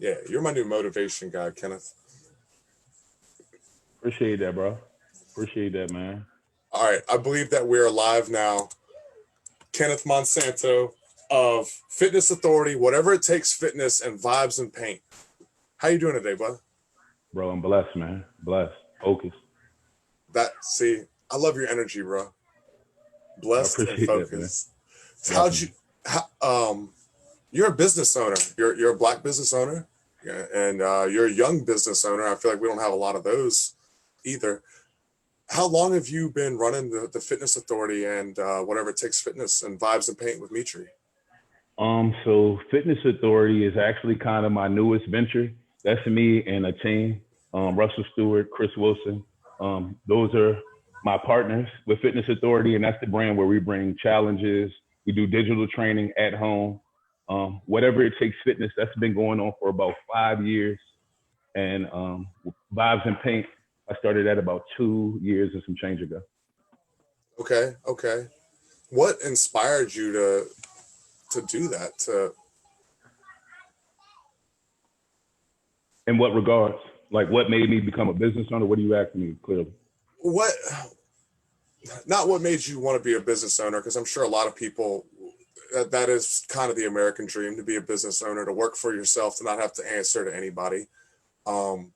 Yeah, you're my new motivation guy, Kenneth. Appreciate that, bro. Appreciate that, man. All right, I believe that we're live now. Kenneth Monsanto of Fitness Authority, whatever it takes, fitness and vibes and paint. How you doing today, bud? Bro, I'm blessed, man. Blessed. Focused. See, I love your energy, bro. I Blessed and appreciate that, man. focused. How'd you? Definitely. How, you're a business owner. You're a black business owner, yeah, and you're a young business owner. I feel like we don't have a lot of those either. How long have you been running the Fitness Authority and whatever it takes, fitness and vibes and paint with Mitri? So Fitness Authority is actually kind of my newest venture. That's me and a team. Russell Stewart, Chris Wilson. Those are my partners with Fitness Authority, and that's the brand where we bring challenges. We do digital training at home. Whatever it takes fitness, that's been going on for about 5 years. And Vibes and Paint, I started that about 2 years and some change ago. Okay, okay. What inspired you to do that? In what regards? Like what made me become a business owner? What are you asking me clearly? What? Not what made you want to be a business owner, because I'm sure a lot of people that is kind of the American dream, to be a business owner, to work for yourself, to not have to answer to anybody. Um,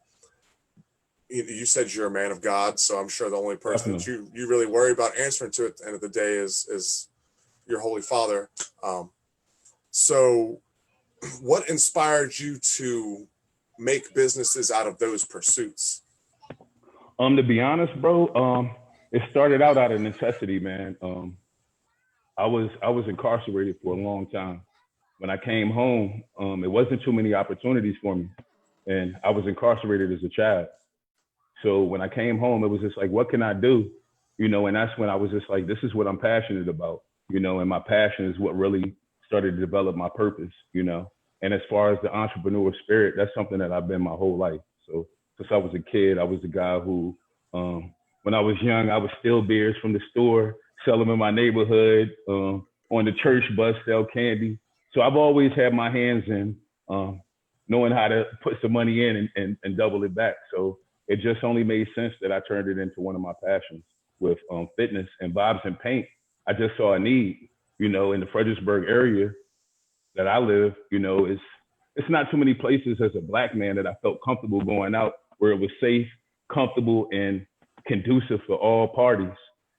you said you're a man of God, so I'm sure the only person that Definitely. you really worry about answering to at the end of the day is your Holy Father. So, what inspired you to make businesses out of those pursuits? To be honest, bro, it started out of necessity, man. I was incarcerated for a long time. When I came home, it wasn't too many opportunities for me, and I was incarcerated as a child. So when I came home, it was just like, what can I do? And that's when I was just like, this is what I'm passionate about, and my passion is what really started to develop my purpose. And as far as the entrepreneur spirit, that's something that I've been my whole life. So since I was a kid, I was the guy who, when I was young, I would steal beers from the store, sell them in my neighborhood, on the church bus, sell candy. So I've always had my hands in knowing how to put some money in and double it back. So it just only made sense that I turned it into one of my passions with fitness and Vibes and Paint. I just saw a need, in the Fredericksburg area that I live. It's not too many places as a black man that I felt comfortable going out where it was safe, comfortable, and conducive for all parties.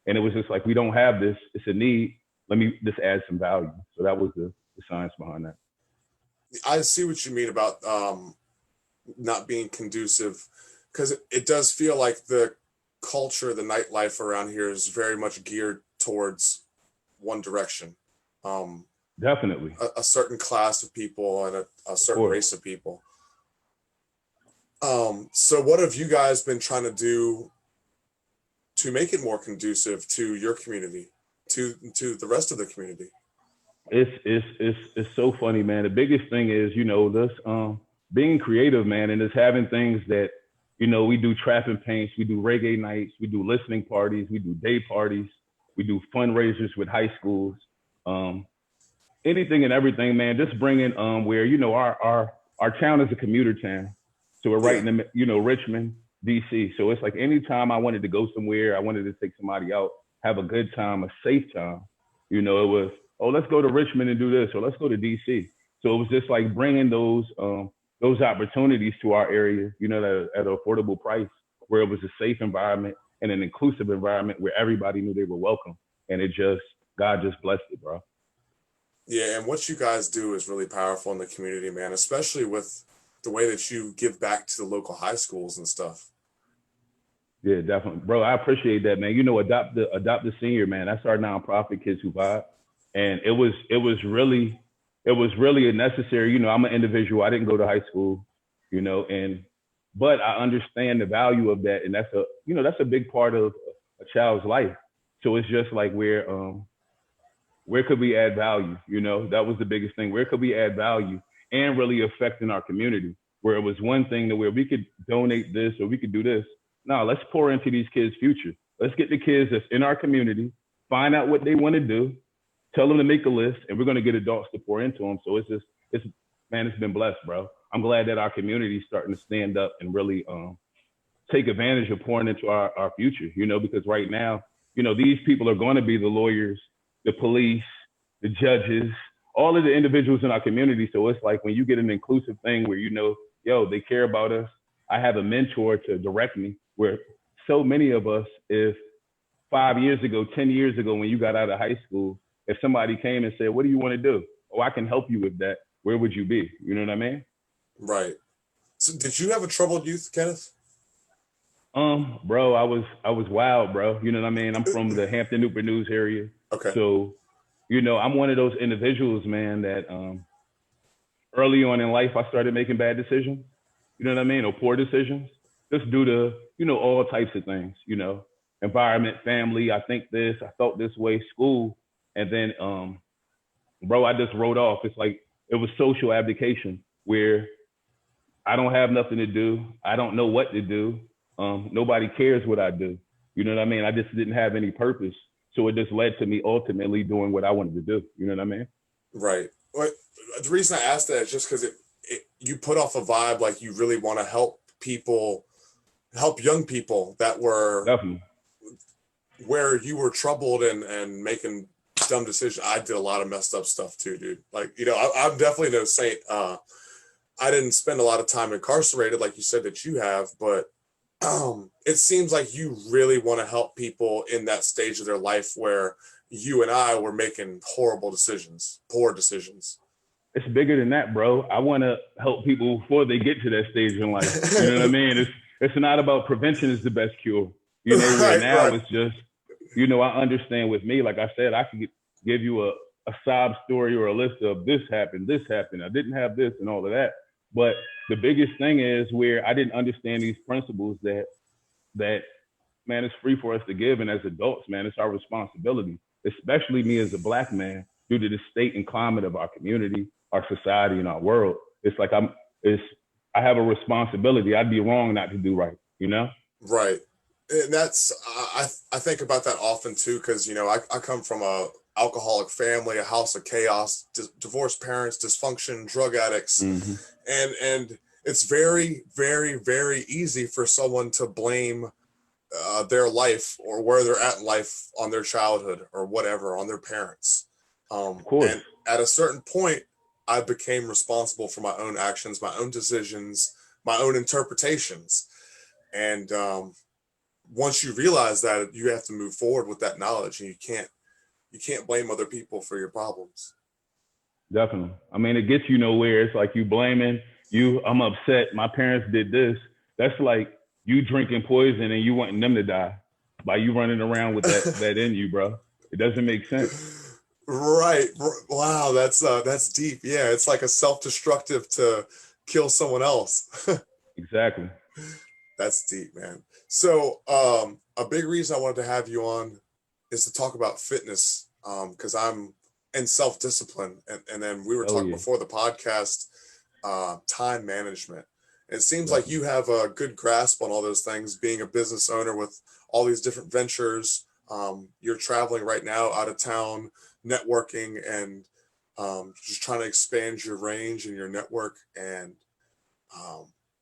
And it was just like, we don't have this. It's a need. Let me just add some value. So that was the science behind that. I see what you mean about not being conducive, because it does feel like the culture, the nightlife around here is very much geared towards one direction. Um, Definitely. a certain class of people and a Of certain course. race of people. So what have you guys been trying to do to make it more conducive to your community, to the rest of the community? It's so funny, man. The biggest thing is, this being creative, man, and just having things that, we do trap and paints, we do reggae nights, we do listening parties, we do day parties, we do fundraisers with high schools, anything and everything, man. Just bringing where our town is a commuter town, so we're right Yeah. in the Richmond, DC. So it's like anytime I wanted to go somewhere, I wanted to take somebody out, have a good time, a safe time. It was, oh, let's go to Richmond and do this, or let's go to DC. So it was just like bringing those opportunities to our area, at an affordable price, where it was a safe environment and an inclusive environment where everybody knew they were welcome. And God just blessed it, bro. Yeah, and what you guys do is really powerful in the community, man, especially with the way that you give back to the local high schools and stuff. Yeah, definitely, bro. I appreciate that, man. Adopt the Senior, man. That's our nonprofit, Kids Who Vibe, and it was really a necessary. I'm an individual. I didn't go to high school, but I understand the value of that, and that's a big part of a child's life. So it's just like where could we add value? That was the biggest thing. Where could we add value and really affecting our community? Where it was one thing to where we could donate this or we could do this. No, let's pour into these kids' future. Let's get the kids that's in our community, find out what they want to do, tell them to make a list, and we're going to get adults to pour into them. So it's been blessed, bro. I'm glad that our community is starting to stand up and really take advantage of pouring into our future, you know, because right now, you know, these people are going to be the lawyers, the police, the judges, all of the individuals in our community. So it's like when you get an inclusive thing where, you know, yo, they care about us. I have a mentor to direct me, where so many of us, if 5 years ago, 10 years ago, when you got out of high school, if somebody came and said, what do you want to do? Oh, I can help you with that. Where would you be? You know what I mean? Right. So did you have a troubled youth, Kenneth? Bro, I was wild, bro. You know what I mean? I'm from the Hampton Newport News area. Okay. So, you know, I'm one of those individuals, man, that early on in life, I started making bad decisions, you know what I mean? Or poor decisions, just due to, you know, all types of things, you know, environment, family, I think this, I felt this way, school. And then, bro, I just wrote off. It's like, it was social abdication where I don't have nothing to do. I don't know what to do. Nobody cares what I do. You know what I mean? I just didn't have any purpose. So it just led to me ultimately doing what I wanted to do. You know what I mean? Right. Well, the reason I asked that is just because you put off a vibe like you really want to help people, help young people that were Definitely. where you were troubled and making dumb decisions. I did a lot of messed up stuff too, dude. Like, you know, I'm definitely no saint. I didn't spend a lot of time incarcerated like you said that you have, but it seems like you really want to help people in that stage of their life where you and I were making horrible decisions, poor decisions. It's bigger than that, bro. I want to help people before they get to that stage in life. You know what I mean? It's not about prevention is the best cure. You know, where now it's just, you know, I understand with me, like I said, I could give you a sob story or a list of this happened, I didn't have this and all of that. But the biggest thing is where I didn't understand these principles that man, it's free for us to give. And as adults, man, it's our responsibility, especially me as a Black man, due to the state and climate of our community, our society, and our world. It's like I have a responsibility. I'd be wrong not to do right, you know? Right. And that's, I think about that often too, because, you know, I come from a alcoholic family, a house of chaos, divorced parents, dysfunction, drug addicts. Mm-hmm. And it's very, very, very easy for someone to blame their life or where they're at in life on their childhood or whatever, on their parents. Of course. And at a certain point, I became responsible for my own actions, my own decisions, my own interpretations. And once you realize that, you have to move forward with that knowledge, and you can't blame other people for your problems. Definitely. I mean, it gets you nowhere. It's like you blaming you. I'm upset. My parents did this. That's like you drinking poison and you wanting them to die by you running around with that in you, bro. It doesn't make sense. Right. Wow. That's deep. Yeah. It's like a self-destructive to kill someone else. Exactly. That's deep, man. So a big reason I wanted to have you on is to talk about fitness, because I'm in self-discipline. And then we were talking before the podcast, time management. It seems like you have a good grasp on all those things, being a business owner with all these different ventures. You're traveling right now out of town, networking, and just trying to expand your range and your network. And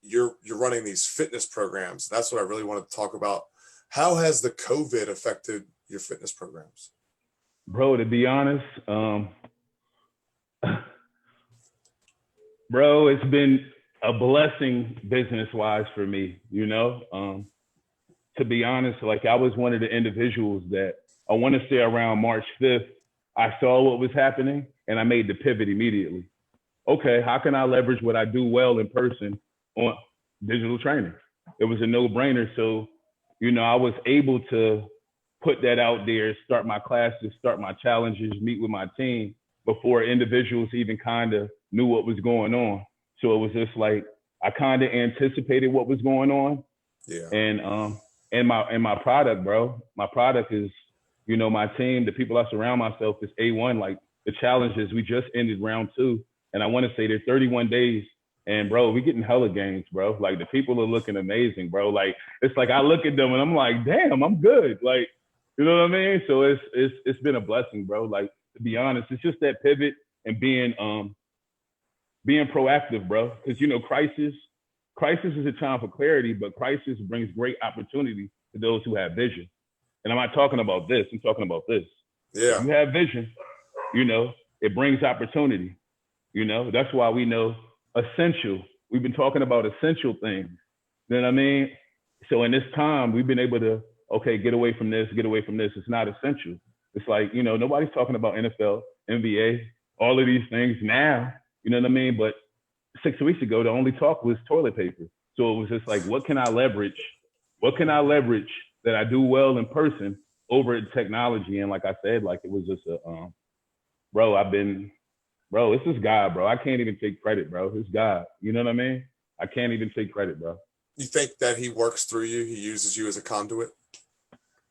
you're running these fitness programs. That's what I really wanted to talk about. How has the COVID affected your fitness programs? Bro, to be honest, bro, it's been a blessing business-wise for me, you know? To be honest, like I was one of the individuals that I want to say around March 5th, I saw what was happening and I made the pivot immediately. Okay, how can I leverage what I do well in person on digital training? It was a no-brainer. So, you know, I was able to put that out there, start my classes, start my challenges, meet with my team before individuals even kind of knew what was going on. So it was just like, I kind of anticipated what was going on. Yeah. And my product, bro, my product is, you know, my team, the people I surround myself is A1. Like the challenges, we just ended round 2. And I want to say they're 31 days. And bro, we getting hella gains, bro. Like the people are looking amazing, bro. Like, it's like, I look at them and I'm like, damn, I'm good. Like, you know what I mean? So it's been a blessing, bro. Like, to be honest, it's just that pivot and being being proactive, bro. Because, you know, crisis is a time for clarity, but crisis brings great opportunity to those who have vision. And I'm not talking about this. I'm talking about this. If Yeah. you have vision, you know, it brings opportunity. You know, that's why we know essential. We've been talking about essential things. You know what I mean? So in this time, we've been able to, okay, get away from this, get away from this. It's not essential. It's like, you know, nobody's talking about NFL, NBA, all of these things now, you know what I mean? But 6 weeks ago, the only talk was toilet paper. So it was just like, what can I leverage? What can I leverage that I do well in person over technology? And like I said, like it was just bro, it's just God, bro. I can't even take credit, bro. It's God. You know what I mean? I can't even take credit, bro. You think that he works through you? He uses you as a conduit?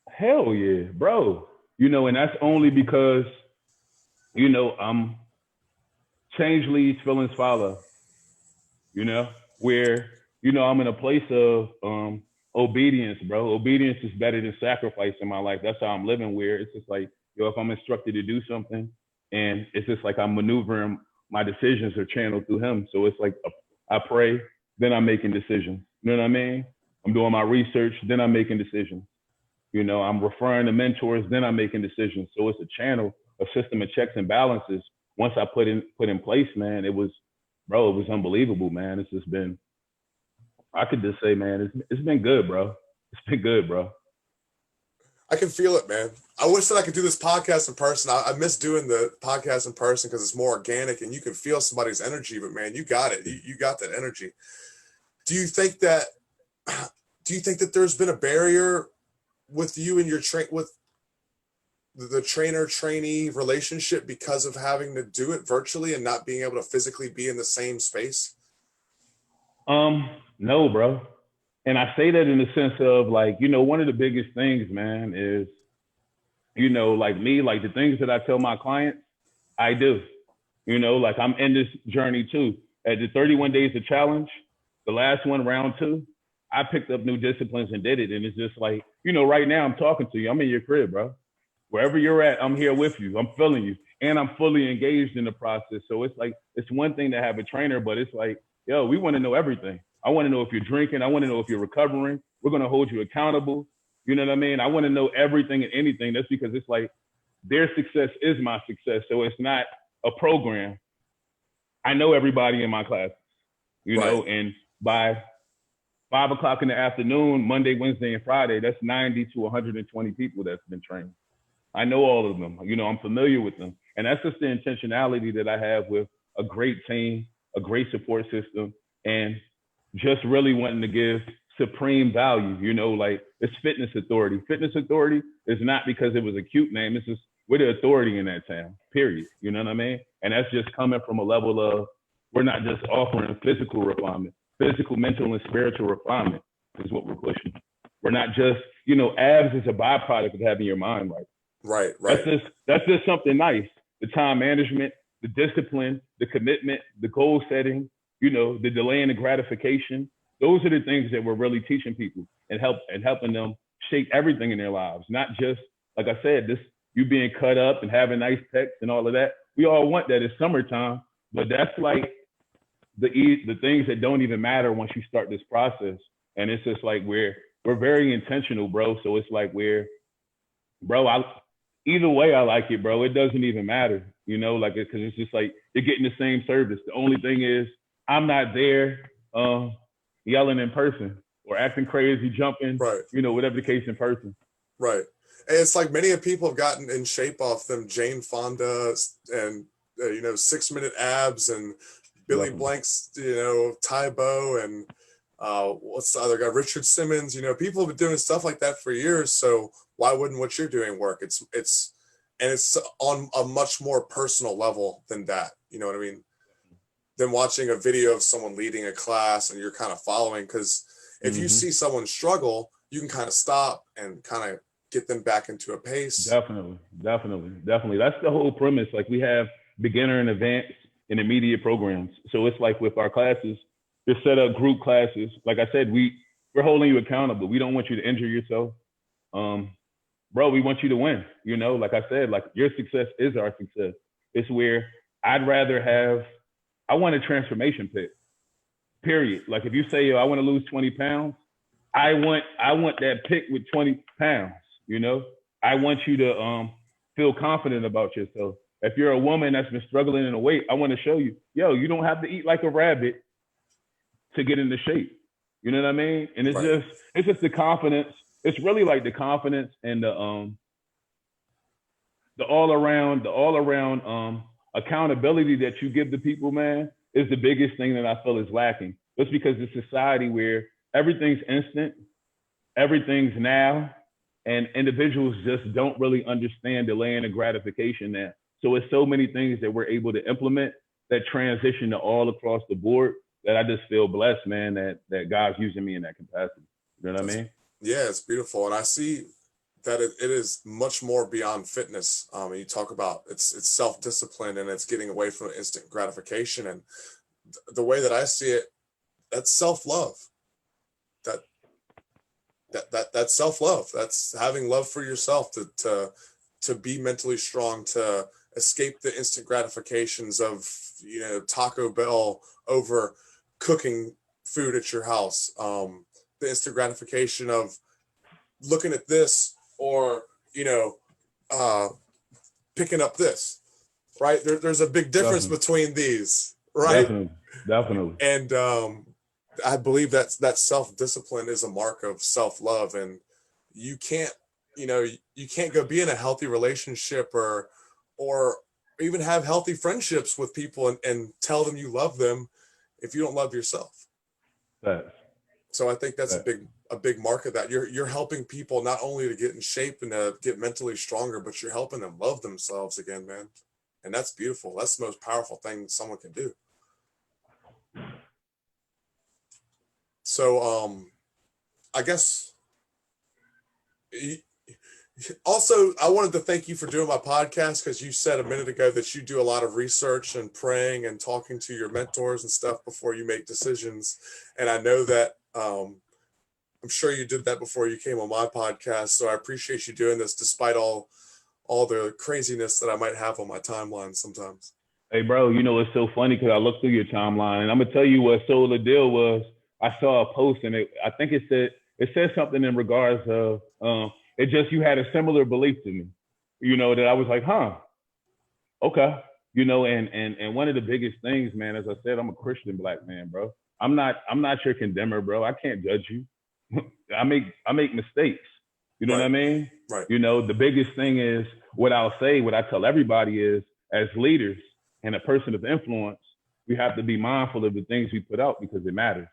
Hell yeah, bro. You know, and that's only because, you know, I'm change leads, feelings follow. You know, where, you know, I'm in a place of obedience, bro. Obedience is better than sacrifice in my life. That's how I'm living, where it's just like, yo, if I'm instructed to do something and it's just like I'm maneuvering, my decisions are channeled through him. So it's like I pray, then I'm making decisions. You know what I mean? I'm doing my research, then I'm making decisions. You know, I'm referring to mentors, then I'm making decisions. So it's a channel, a system of checks and balances. Once I put in place, man, it was unbelievable, man. It's just been, I could just say, man, it's been good, bro. It's been good, bro. I can feel it, man. I wish that I could do this podcast in person. I miss doing the podcast in person because it's more organic and you can feel somebody's energy, but man, you got it. You got that energy. Do you think that there's been a barrier with you and your with the trainer trainee relationship because of having to do it virtually and not being able to physically be in the same space? No, bro. And I say that in the sense of like, you know, one of the biggest things, man, is, you know, like me, like the things that I tell my clients, I do. You know, like I'm in this journey too. At the 31 days of challenge, the last one, round 2, I picked up new disciplines and did it. And it's just like, you know, right now I'm talking to you. I'm in your crib, bro. Wherever you're at, I'm here with you. I'm feeling you. And I'm fully engaged in the process. So it's like, it's one thing to have a trainer, but it's like, yo, we want to know everything. I want to know if you're drinking. I want to know if you're recovering. We're going to hold you accountable. You know what I mean? I want to know everything and anything. That's because it's like their success is my success. So it's not a program. I know everybody in my class, you know, and by 5 o'clock in the afternoon, Monday, Wednesday, and Friday, that's 90 to 120 people that's been trained. I know all of them. You know, I'm familiar with them. And that's just the intentionality that I have with a great team, a great support system, and just really wanting to give supreme value. You know, like it's Fitness Authority. Fitness Authority is not because it was a cute name. It's just, we're the authority in that town, period. You know what I mean? And that's just coming from a level of, we're not just offering physical refinement, physical, mental, and spiritual refinement is what we're pushing. We're not just, you know, abs is a byproduct of having your mind right. Right. That's just something nice. The time management, the discipline, the commitment, the goal setting, you know, the delay in the gratification. Those are the things that we're really teaching people and helping them shape everything in their lives. Not just, like I said, this, you being cut up and having nice pecs and all of that. We all want that. It's summertime, but that's like the things that don't even matter once you start this process. And it's just like we're very intentional, bro. So it's like either way I like it, bro. It doesn't even matter, you know, like because it's just like you're getting the same service. The only thing is I'm not there yelling in person or acting crazy, jumping, you know, whatever the case in person. Right. And it's like many people have gotten in shape off them Jane Fonda and, 6-minute abs and Billy Blank's, Tybo and what's the other guy, Richard Simmons, people have been doing stuff like that for years. So why wouldn't what you're doing work? It's on a much more personal level than that. You know what I mean? Than watching a video of someone leading a class and you're kind of following. Because if you see someone struggle, you can kind of stop and kind of get them back into a pace. Definitely. That's the whole premise. Like we have beginner and advanced and intermediate programs. So it's like with our classes, they're set up group classes. Like I said, we're holding you accountable. We don't want you to injure yourself. Bro, we want you to win. You know, like I said, like your success is our success. It's where I I want a transformation pic. Period. Like if you say, yo, I want to lose 20 pounds, I want that pic with 20 pounds, you know? I want you to feel confident about yourself. If you're a woman that's been struggling in a weight, I want to show you, yo, you don't have to eat like a rabbit to get into shape. You know what I mean? And it's just the confidence. It's really like the confidence and the all around accountability that you give to people, man, is the biggest thing that I feel is lacking. It's because it's society where everything's instant, everything's now, and individuals just don't really understand delaying the gratification now. So it's so many things that we're able to implement that transition to all across the board that I just feel blessed, man, that God's using me in that capacity. You know what I mean? Yeah, it's beautiful. And I see that it is much more beyond fitness. You talk about it's self-discipline and it's getting away from instant gratification. And the way that I see it, that's self-love. That's self-love. That's having love for yourself to be mentally strong, to escape the instant gratifications of, you know, Taco Bell over cooking food at your house. The instant gratification of looking at this or, you know, picking up this, right? There's a big difference between these, right? Definitely. And I believe that self-discipline is a mark of self-love, and you can't go be in a healthy relationship or even have healthy friendships with people and tell them you love them if you don't love yourself. Right. So I think that's a big mark of that. You're helping people not only to get in shape and to get mentally stronger, but you're helping them love themselves again, man. And that's beautiful. That's the most powerful thing someone can do. So I guess also I wanted to thank you for doing my podcast, because you said a minute ago that you do a lot of research and praying and talking to your mentors and stuff before you make decisions. And I know that I'm sure you did that before you came on my podcast. So I appreciate you doing this despite all the craziness that I might have on my timeline sometimes. Hey, bro, you know, it's so funny because I looked through your timeline and I'm going to tell you what the deal was. I saw a post and I think it said something in regards of, you had a similar belief to me, you know, that I was like, huh, okay. You know, and one of the biggest things, man, as I said, I'm a Christian Black man, bro. I'm not your condemner, bro. I can't judge you. I make mistakes. You know what I mean? Right. You know, the biggest thing is what I tell everybody is, as leaders and a person of influence, we have to be mindful of the things we put out because it matters.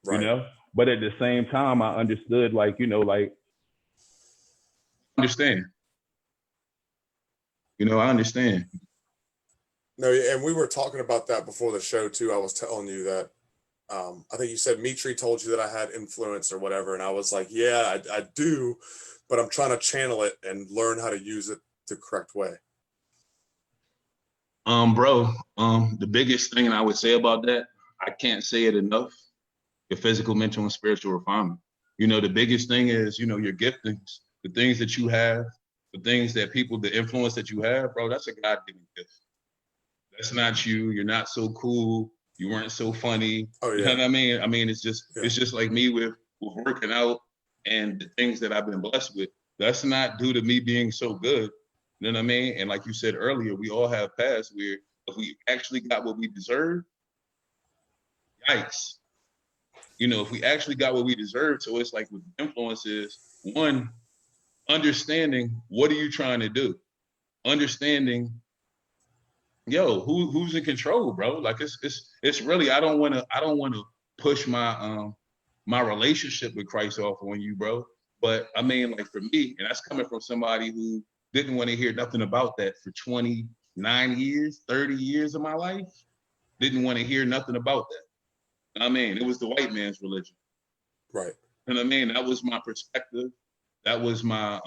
Right. You know? But at the same time, I understood, like, you know, like, understand. You know, I understand. No, and we were talking about that before the show too. I was telling you that I think you said Mitri told you that I had influence or whatever, and I was like, yeah, I do, but I'm trying to channel it and learn how to use it the correct way. Bro, the biggest thing I would say about that, I can't say it enough, your physical, mental, and spiritual refinement. You know, the biggest thing is, you know, your giftings, the things that you have, the things that the influence that you have, bro, that's a God-given gift. That's not you. You're not so cool. You weren't so funny. Oh, yeah. You know what I mean? I mean, it's just like me with working out and the things that I've been blessed with. That's not due to me being so good. You know what I mean? And like you said earlier, we all have paths where if we actually got what we deserve, yikes. You know, if we actually got what we deserve, so it's like with influence is, one, understanding what are you trying to do? Understanding, yo, who's in control, bro? Like it's really, I don't want to push my my relationship with Christ off on you, bro. But I mean, like for me, and that's coming from somebody who didn't want to hear nothing about that for 29 years, 30 years of my life. Didn't want to hear nothing about that. I mean, it was the white man's religion. Right. And I mean, that was my perspective. That was my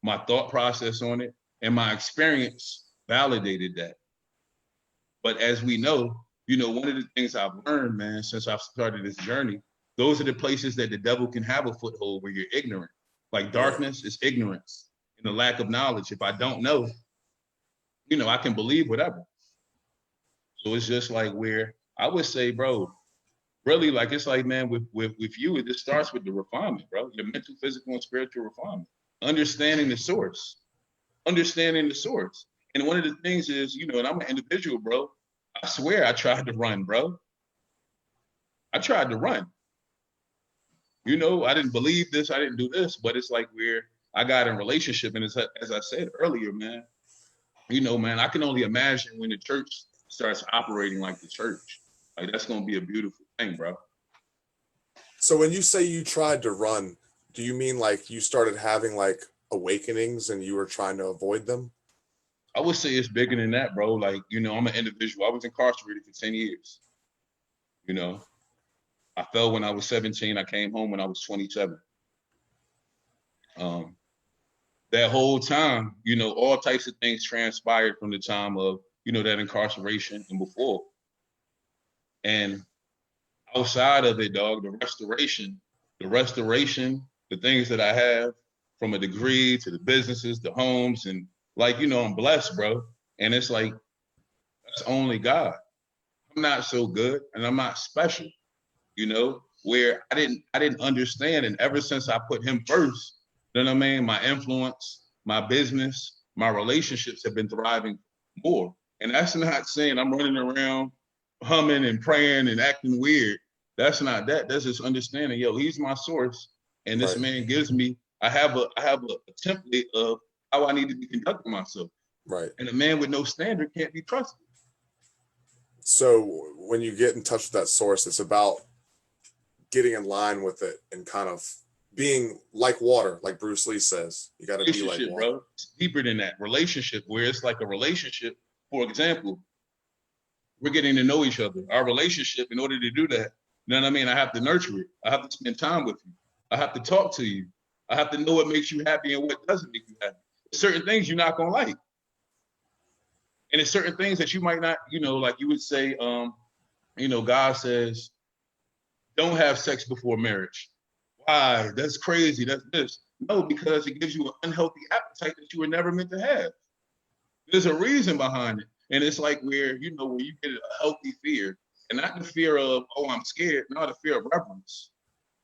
my thought process on it. And my experience validated that. But as we know, you know, one of the things I've learned, man, since I've started this journey, those are the places that the devil can have a foothold where you're ignorant. Like darkness is ignorance and the lack of knowledge. If I don't know, you know, I can believe whatever. So it's just like where I would say, bro, really, like it's like, man, with you, it just starts with the refinement, bro. Your mental, physical, and spiritual refinement. Understanding the source. Understanding the source. And one of the things is, you know, and I'm an individual, bro. I swear I tried to run, bro. I tried to run. You know, I didn't believe this, I didn't do this, but it's like where I got in relationship. And it's, as I said earlier, man, you know, man, I can only imagine when the church starts operating like the church. Like, that's going to be a beautiful thing, bro. So when you say you tried to run, do you mean like you started having like awakenings and you were trying to avoid them? I would say it's bigger than that, bro. Like, you know, I'm an individual. I was incarcerated for 10 years. You know, I fell when I was 17. I came home when I was 27. That whole time, you know, all types of things transpired from the time of, you know, that incarceration and before. And outside of it, dog, the restoration, the things that I have from a degree to the businesses, the homes, and like, you know, I'm blessed, bro. And it's like, that's only God. I'm not so good and I'm not special, you know, where I didn't understand. And ever since I put him first, you know what I mean? My influence, my business, my relationships have been thriving more. And that's not saying I'm running around humming and praying and acting weird. That's not that. That's just understanding, yo, he's my source. And this man gives me, I have a template of how I need to be conducting myself. Right. And a man with no standard can't be trusted. So when you get in touch with that source, it's about getting in line with it and kind of being like water, like Bruce Lee says. You got to be like water. Bro. It's deeper than that. Relationship, where it's like a relationship. For example, we're getting to know each other. Our relationship, in order to do that, you know what I mean? I have to nurture it. I have to spend time with you. I have to talk to you. I have to know what makes you happy and what doesn't make you happy. There's certain things you're not gonna like. And there's certain things that you might not, you know, like you would say, you know, God says, don't have sex before marriage. Why? That's crazy. That's this. No, because it gives you an unhealthy appetite that you were never meant to have. There's a reason behind it. And it's like where, you know, where you get a healthy fear, and not the fear of, oh, I'm scared, not the fear of reverence.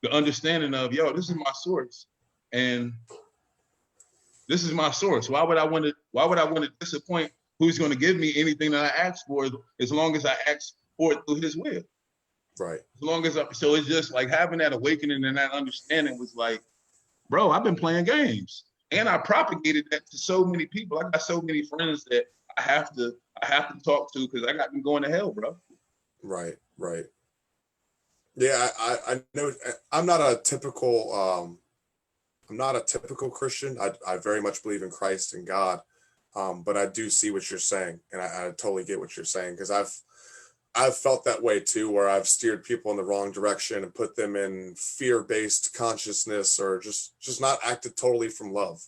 The understanding of, yo, this is my source. And this is my source. Why would I want to disappoint who's going to give me anything that I ask for as long as I ask for it through his will? Right. As long as so it's just like having that awakening and that understanding was like, bro, I've been playing games. And I propagated that to so many people. I got so many friends that I have to talk to because I got them going to hell, bro. Right, right. Yeah, I know I'm not a typical Christian. I very much believe in Christ and God. But I do see what you're saying, and I totally get what you're saying, because I've felt that way too, where I've steered people in the wrong direction and put them in fear-based consciousness, or just not acted totally from love.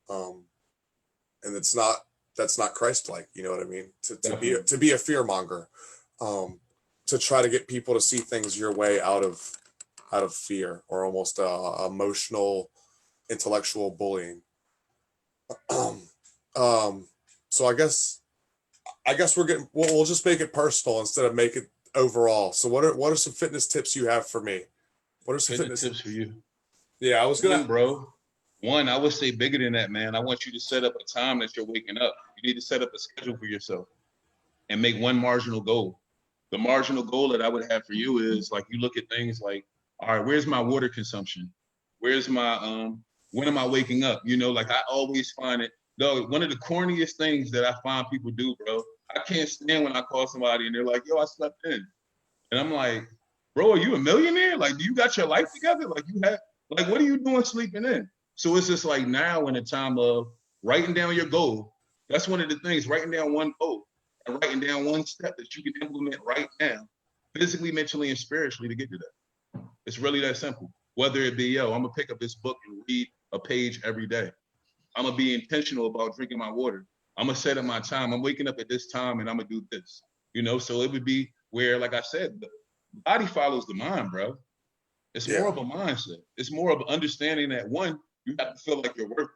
And that's not Christ-like, you know what I mean? To be a fear monger, to try to get people to see things your way out of fear, or almost emotional, intellectual bullying. So I guess we'll just make it personal instead of make it overall. So what are some fitness tips you have for me? What are some fitness tips for you? Yeah, I was gonna, One, I would say bigger than that, man. I want you to set up a time that you're waking up. You need to set up a schedule for yourself and make one marginal goal. The marginal goal that I would have for you is like, you look at things like, all right, where's my water consumption? Where's my when am I waking up? You know, like I always find it, though, one of the corniest things that I find people do, bro. I can't stand when I call somebody and they're like, yo, I slept in. And I'm like, bro, are you a millionaire? Like, do you got your life together? Like, what are you doing sleeping in? So it's just like now in the time of writing down your goal. That's one of the things, writing down one goal and writing down one step that you can implement right now, physically, mentally, and spiritually to get to that. It's really that simple. Whether it be, yo, I'm gonna pick up this book and read a page every day. I'm gonna be intentional about drinking my water. I'm gonna set up my time. I'm waking up at this time and I'm gonna do this. You know, so it would be where, like I said, the body follows the mind, bro. It's more of a mindset. It's more of understanding that, one, you have to feel like you're worthy.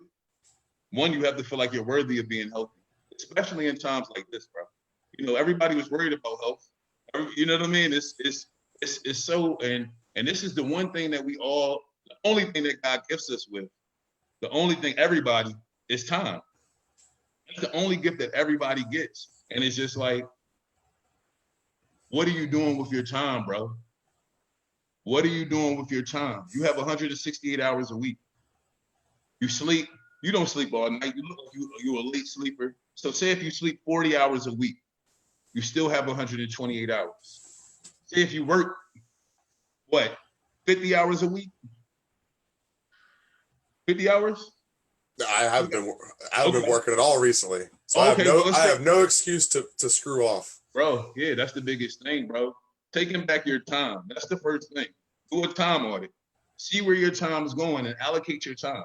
One, you have to feel like you're worthy of being healthy, especially in times like this, bro. You know, everybody was worried about health. You know what I mean? It's so, and this is the one thing that we all, the only thing that God gifts us with, the only thing everybody is time. That's the only gift that everybody gets. And it's just like, what are you doing with your time, bro? What are you doing with your time? You have 168 hours a week. You sleep, you don't sleep all night. You look like you're a late sleeper. So say if you sleep 40 hours a week, you still have 128 hours. Say if you work, what, 50 hours a week? 50 hours? I haven't been working at all recently, so I have no excuse to screw off. Bro, yeah, that's the biggest thing, bro. Taking back your time. That's the first thing. Do a time audit. See where your time is going and allocate your time.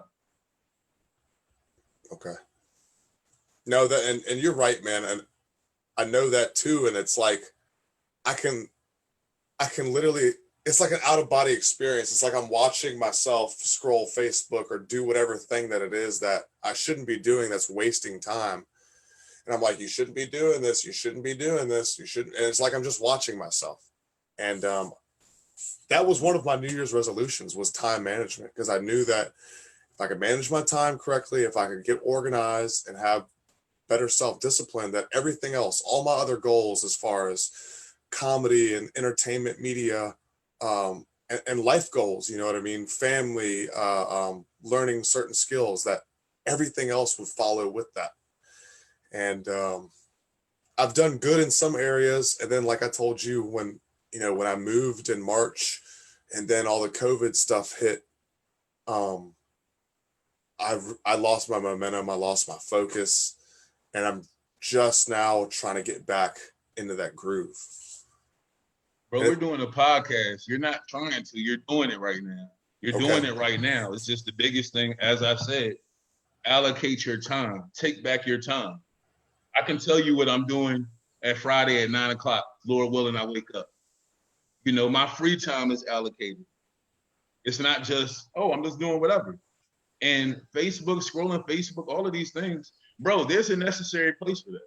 Okay. No, that and you're right, man. And I know that too. And it's like I can literally, it's like an out-of-body experience. It's like I'm watching myself scroll Facebook or do whatever thing that it is that I shouldn't be doing, that's wasting time. And I'm like, you shouldn't be doing this. You shouldn't be doing this. You shouldn't. And it's like I'm just watching myself. And that was one of my New Year's resolutions, was time management, because I knew that if I could manage my time correctly, if I could get organized and have better self-discipline, that everything else, all my other goals as far as comedy and entertainment media, and life goals, you know what I mean? Family, learning certain skills, that everything else would follow with that. And I've done good in some areas. And then, like I told you, when I moved in March and then all the COVID stuff hit, I lost my momentum. I lost my focus, and I'm just now trying to get back into that groove. Bro, we're doing a podcast. You're not trying to. You're doing it right now. You're doing it right now. It's just the biggest thing, as I said, allocate your time. Take back your time. I can tell you what I'm doing at Friday at 9 o'clock. Lord willing, I wake up. You know, my free time is allocated. It's not just, oh, I'm just doing whatever. And Facebook, scrolling Facebook, all of these things, bro, there's a necessary place for that.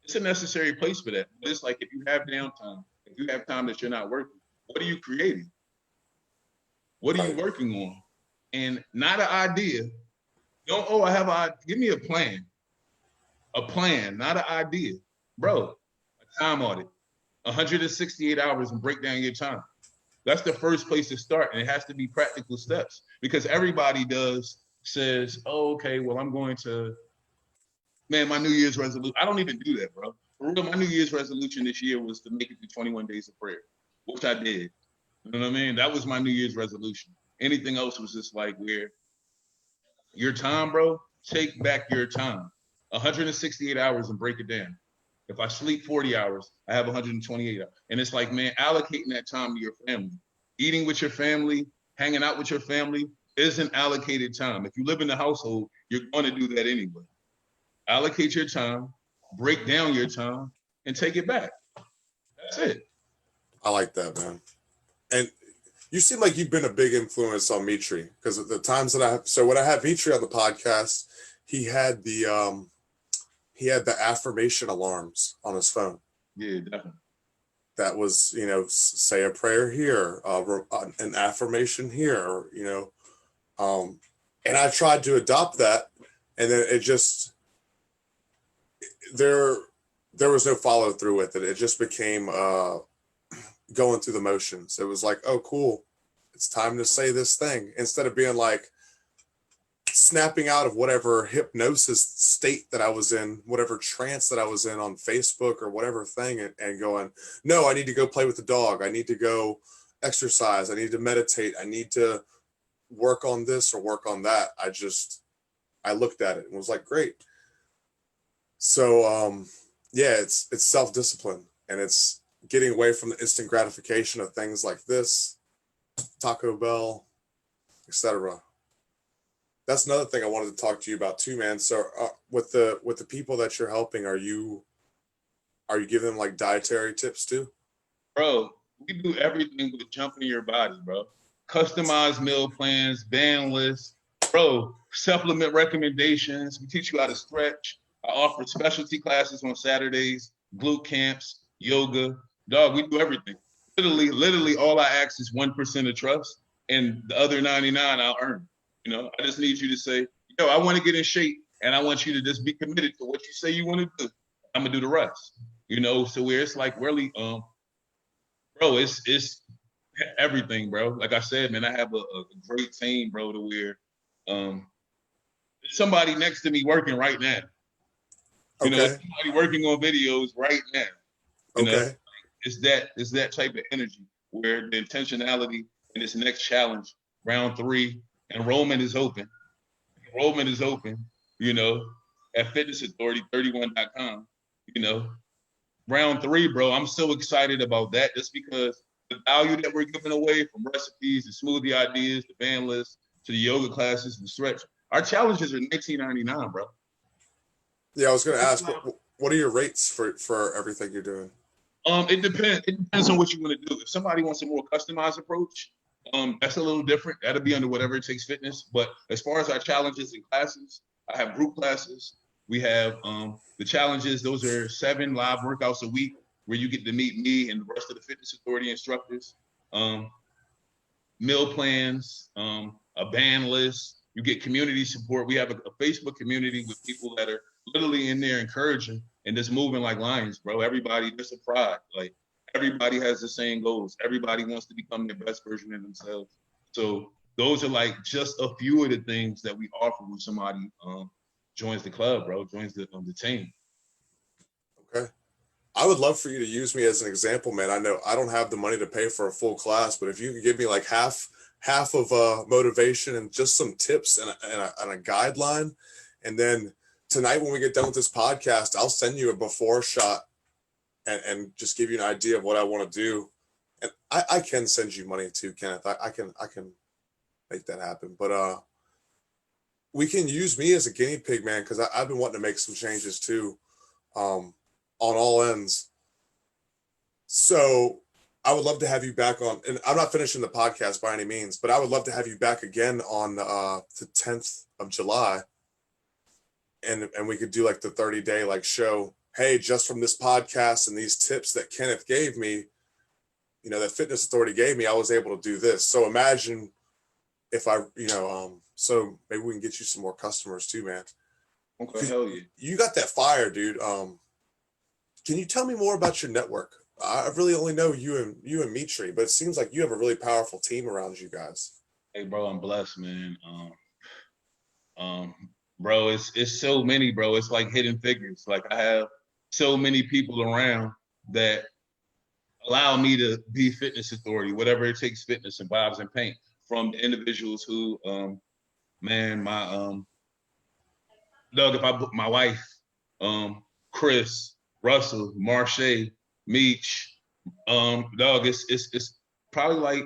It's a necessary place for that. But it's like, if you have downtime, if you have time that you're not working, what are you creating? What are you working on? And not an idea. Don't, oh, I have give me a plan. A plan, not an idea. Bro, a time audit. 168 hours and break down your time. That's the first place to start, and it has to be practical steps, because everybody says, oh, okay, well, I'm going to, man, my New Year's resolution. I don't even do that, bro. For real, my New Year's resolution this year was to make it through 21 days of prayer, which I did. You know what I mean? That was my New Year's resolution. Anything else was just like, where your time, bro, take back your time. 168 hours and break it down. If I sleep 40 hours, I have 128 hours. And it's like, man, allocating that time to your family. Eating with your family, hanging out with your family isn't allocated time. If you live in the household, you're going to do that anyway. Allocate your time, break down your time, and take it back. That's it. I like that, man. And you seem like you've been a big influence on Mitri, because at the times that when I had Mitri on the podcast, he had the affirmation alarms on his phone. Yeah, definitely. That was, say a prayer here, an affirmation here, and I tried to adopt that, and then it just, there was no follow through with it. It just became going through the motions. It was like, oh, cool, it's time to say this thing, instead of being like snapping out of whatever hypnosis state that I was in, whatever trance that I was in on Facebook or whatever thing, and going, no, I need to go play with the dog. I need to go exercise. I need to meditate. I need to work on this or work on that. I looked at it and was like, great. So, it's self-discipline, and it's getting away from the instant gratification of things like this, Taco Bell, etc. That's another thing I wanted to talk to you about too, man. So with the people that you're helping, are you giving them like dietary tips too? Bro, we do everything with jumping your body, bro. Customized meal plans, ban lists, bro, supplement recommendations. We teach you how to stretch. I offer specialty classes on Saturdays, glute camps, yoga. Dog, we do everything. Literally, all I ask is 1% of trust, and the other 99 I'll earn. You know, I just need you to say, yo, I want to get in shape, and I want you to just be committed to what you say you want to do. I'm gonna do the rest. You know, so where it's like really, bro, it's everything, bro. Like I said, man, I have a great team, bro, to where there's somebody next to me working right now. You know, somebody working on videos right now. You know, it's that type of energy where the intentionality in this next challenge, round 3, enrollment is open. Enrollment is open, you know, at Fitness Authority 31.com. You know, round 3, bro. I'm so excited about that just because the value that we're giving away, from recipes to smoothie ideas, the band list, to the yoga classes, the stretch. Our challenges are $19.99, bro. Yeah, I was going to ask, what are your rates for everything you're doing? It depends on what you want to do. If somebody wants a more customized approach, that's a little different. That'll be under Whatever It Takes Fitness. But as far as our challenges and classes, I have group classes. We have the challenges. Those are 7 live workouts a week where you get to meet me and the rest of the Fitness Authority instructors. Meal plans, a band list. You get community support. We have a Facebook community with people that are literally in there encouraging and just moving like lions, bro. Everybody, there's a pride. Like, everybody has the same goals. Everybody wants to become their best version of themselves. So those are like just a few of the things that we offer when somebody joins the club, bro, joins the team. Okay. I would love for you to use me as an example, man. I know I don't have the money to pay for a full class, but if you could give me like half of motivation and just some tips and a guideline, and then tonight when we get done with this podcast, I'll send you a before shot and just give you an idea of what I want to do. And I can send you money too, Kenneth. I can make that happen. But we can use me as a guinea pig, man, because I've been wanting to make some changes too, on all ends. So I would love to have you back on, and I'm not finishing the podcast by any means, but I would love to have you back again on the 10th of July. And we could do like the 30-day like show. Hey, just from this podcast and these tips that Kenneth gave me, you know, that Fitness Authority gave me, I was able to do this. So imagine if I, so maybe we can get you some more customers too, man. Okay, hell yeah. You got that fire, dude. Can you tell me more about your network? I really only know you and Mitri, but it seems like you have a really powerful team around you guys. Hey, bro, I'm blessed, man. Bro, it's so many, bro. It's like hidden figures. Like, I have so many people around that allow me to be Fitness Authority, Whatever It Takes Fitness, and Vibes and Paint, from the individuals who, man, my Doug, if I book my wife, Chris, Russell, Marche, Meech, dog, it's probably like,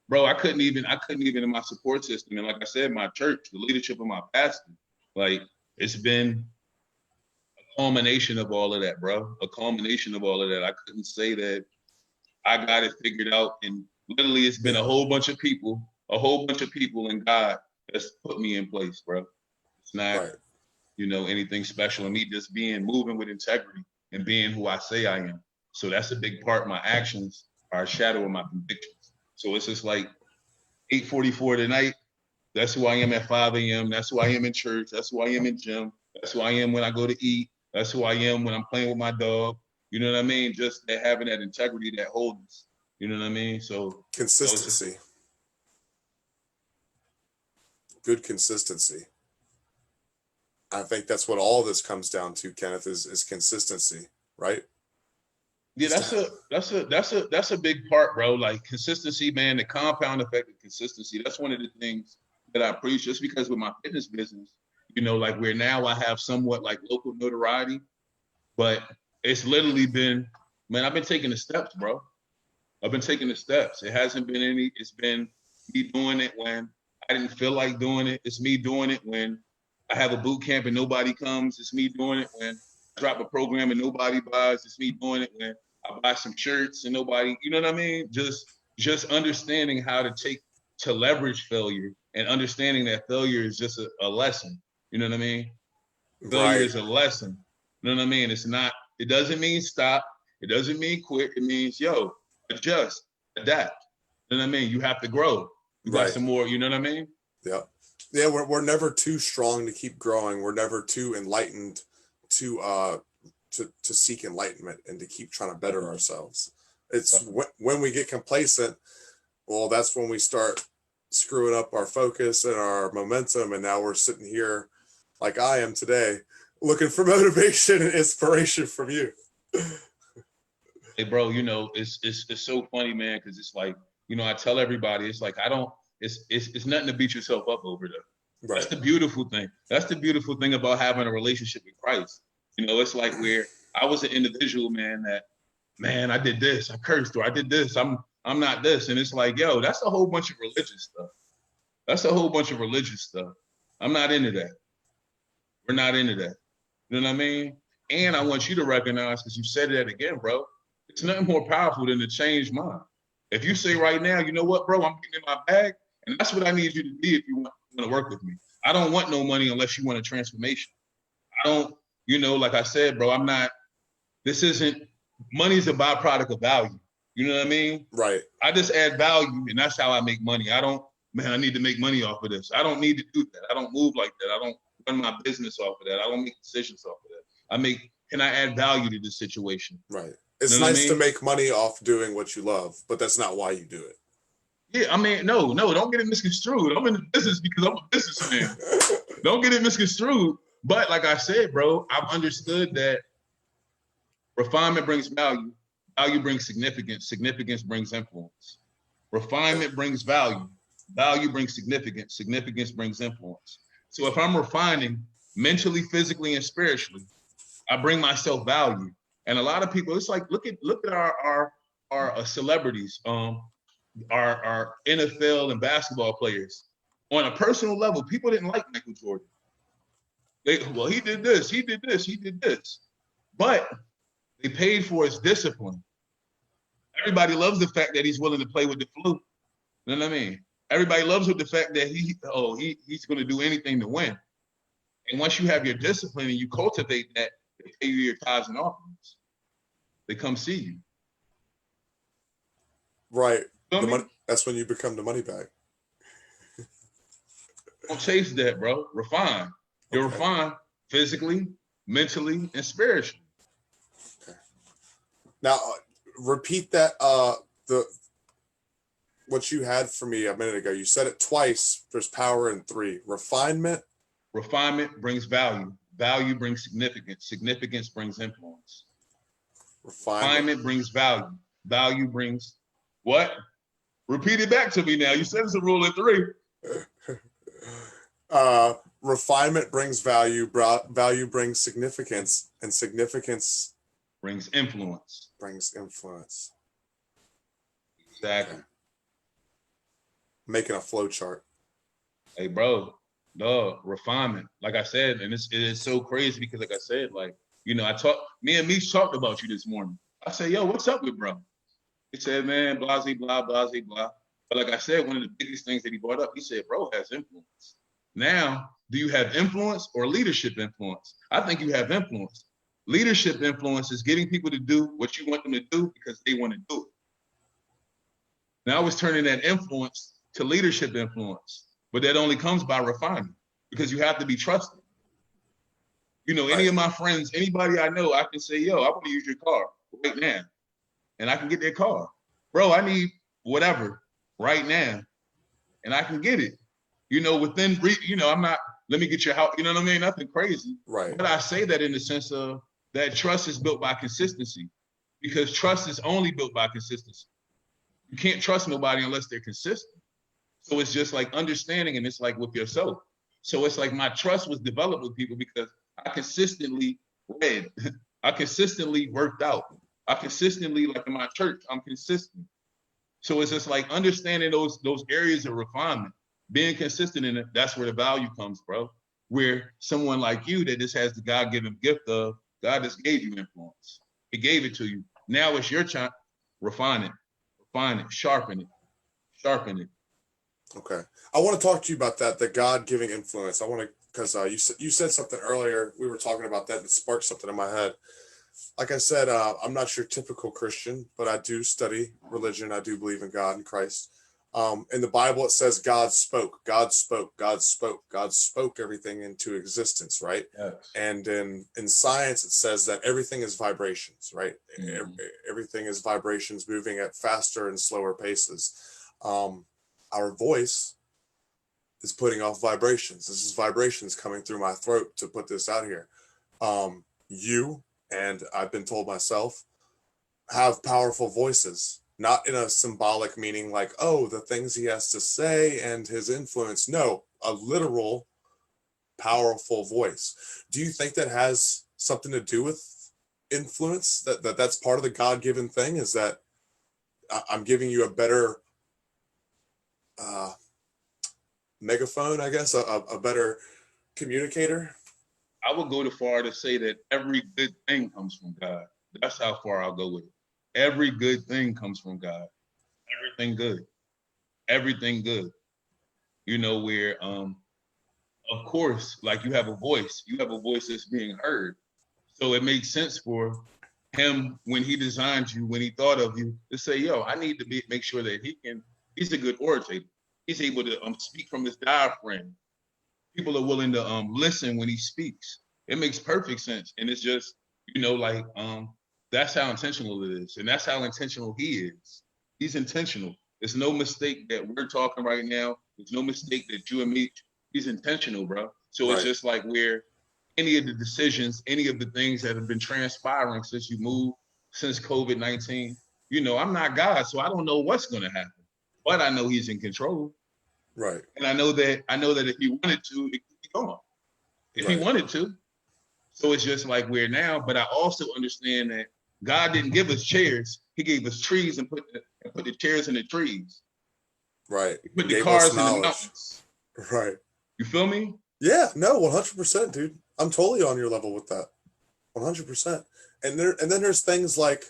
bro, I couldn't even in my support system. And like I said, my church, the leadership of my pastor, like, it's been a culmination of all of that, bro. A culmination of all of that. I couldn't say that I got it figured out. And literally, it's been a whole bunch of people and God that's put me in place, bro. It's not, anything special. And me just moving with integrity and being who I say I am. So that's a big part. My actions are a shadow of my convictions. So it's just like 8:44 tonight. That's who I am at 5 a.m. That's who I am in church. That's who I am in gym. That's who I am when I go to eat. That's who I am when I'm playing with my dog. You know what I mean? Just having that integrity, that wholeness. You know what I mean? So consistency. Good consistency. I think that's what all this comes down to, Kenneth, is consistency, right? Yeah, that's a big part, bro. Like, consistency, man, the compound effect of consistency. That's one of the things that I preach, just because with my fitness business, like, where now I have somewhat like local notoriety, but it's literally been, man, I've been taking the steps, bro. I've been taking the steps. It hasn't been it's been me doing it when I didn't feel like doing it. It's me doing it when I have a boot camp and nobody comes. It's me doing it when I drop a program and nobody buys. It's me doing it when I buy some shirts and nobody, you know what I mean? Just understanding how to leverage failure and understanding that failure is just a lesson. You know what I mean? Failure is a lesson. You know what I mean? It's not It doesn't mean stop. It doesn't mean quit. It means, yo, adjust, adapt. You know what I mean? You have to grow. You got some more, you know what I mean? Yeah. Yeah, we're never too strong to keep growing. We're never too enlightened to seek enlightenment and to keep trying to better ourselves. It's when we get complacent, well, that's when we start screwing up our focus and our momentum. And now we're sitting here like I am today, looking for motivation and inspiration from you. Hey, bro, you know, it's so funny, man, because it's like, you know, I tell everybody, it's like, it's nothing to beat yourself up over though. Right. That's the beautiful thing. That's the beautiful thing about having a relationship with Christ. You know, it's like where I was an individual, man, I did this, I cursed, or I did this, I'm not this. And it's like, yo, that's a whole bunch of religious stuff. That's a whole bunch of religious stuff. I'm not into that. We're not into that. You know what I mean? And I want you to recognize, because you said that again, bro, it's nothing more powerful than to change mine. If you say right now, you know what, bro, I'm getting in my bag, and that's what I need you to be if you want to work with me. I don't want no money unless you want a transformation. I don't, you know, like I said, bro, money's a byproduct of value. You know what I mean? Right. I just add value, and that's how I make money. I need to make money off of this. I don't need to do that. I don't move like that. I don't run my business off of that. I don't make decisions off of that. Can I add value to this situation? Right. It's nice to make money off doing what you love, but that's not why you do it. Yeah, I mean, no, don't get it misconstrued. I'm in the business because I'm a businessman. Don't get it misconstrued. But like I said, bro, I've understood that refinement brings value. Value brings significance. Significance brings influence. Refinement brings value. Value brings significance. Significance brings influence. So if I'm refining mentally, physically, and spiritually, I bring myself value. And a lot of people, it's like, look at our celebrities, our NFL and basketball players. On a personal level, people didn't like Michael Jordan. He did this, he did this, he did this. But they paid for his discipline. Everybody loves the fact that he's willing to play with the flu. You know what I mean? Everybody loves the fact that he's going to do anything to win. And once you have your discipline and you cultivate that, they pay you your tithes and offerings. They come see you. Right. That's when you become the money bag. Don't chase that, bro. Refine. You're refined physically, mentally, and spiritually. Okay. Now, repeat that. What you had for me a minute ago. You said it twice. There's power in 3. Refinement. Refinement brings value. Value brings significance. Significance brings influence. Refinement brings value. Value brings what? Repeat it back to me now. You said it's a rule of 3. Refinement brings value. Value brings significance, and significance brings influence. Exactly. Okay. Making a flow chart. Hey, bro, refinement. Like I said, and it is so crazy because, like I said, like, you know, me and Meech talked about you this morning. I said, yo, what's up with bro? He said, man, blah, blah, blah, blah. But like I said, one of the biggest things that he brought up, he said, bro has influence. Now, do you have influence or leadership influence? I think you have influence. Leadership influence is getting people to do what you want them to do because they want to do it. Now I was turning that influence to leadership influence, but that only comes by refinement because you have to be trusted. You know, any of my friends, anybody I know, I can say, yo, I want to use your car right now. And I can get their car. Bro, I need whatever right now. And I can get it. You know, I'm not, let me get your house, you know what I mean? Nothing crazy. Right. But I say that in the sense of that trust is built by consistency because trust is only built by consistency. You can't trust nobody unless they're consistent. So it's just like understanding, and it's like with yourself. So it's like my trust was developed with people because I consistently read. I consistently worked out. I consistently, like in my church, I'm consistent. So it's just like understanding those areas of refinement, being consistent in it, that's where the value comes, bro. Where someone like you that just has the God-given gift of, God just gave you influence. He gave it to you. Now it's your time. Refine it, sharpen it. Okay. I want to talk to you about that, the God-giving influence. I want to, because you said something earlier. We were talking about that. It sparked something in my head. like I said, I'm not your typical Christian, but I do study religion. I do believe in God and Christ. In the Bible, it says God spoke, God spoke, God spoke, God spoke everything into existence, right? Yes. And in science, it says that everything is vibrations, right? Mhm. Everything is vibrations moving at faster and slower paces. Our voice is putting off vibrations. This is vibrations coming through my throat to put this out here. You, and I've been told myself, have powerful voices, not in a symbolic meaning like, oh, the things he has to say and his influence. No, a literal, powerful voice. Do you think that has something to do with influence? That's part of the God-given thing, is that I'm giving you a better megaphone, I guess, a better communicator? I would go too far to say that every good thing comes from God. That's how far I'll go with it. Every good thing comes from God. Everything good. Everything good. You know, where of course, like you have a voice. You have a voice that's being heard. So it makes sense for him when he designed you, when he thought of you, to say, yo, I need to make sure that he's a good orator. He's able to speak from his diaphragm. People are willing to listen when he speaks. It makes perfect sense. And it's just, like that's how intentional it is. And that's how intentional he is. He's intentional. There's no mistake that we're talking right now. There's no mistake that you and me, he's intentional, bro. So it's Right. just like where any of the decisions, any of the things that have been transpiring since you moved, since COVID-19, I'm not God, so I don't know what's gonna happen. But I know he's in control. Right. And I know that if he wanted to, it could be gone. If he Right. wanted to. So it's just like we're now, but I also understand that God didn't give us chairs. He gave us trees and put the chairs in the trees. Right. He put the Gave us cars in the knowledge. mountains. Right. You feel me? Yeah, no, 100%, dude. I'm totally on your level with that. 100%. And then there's things like,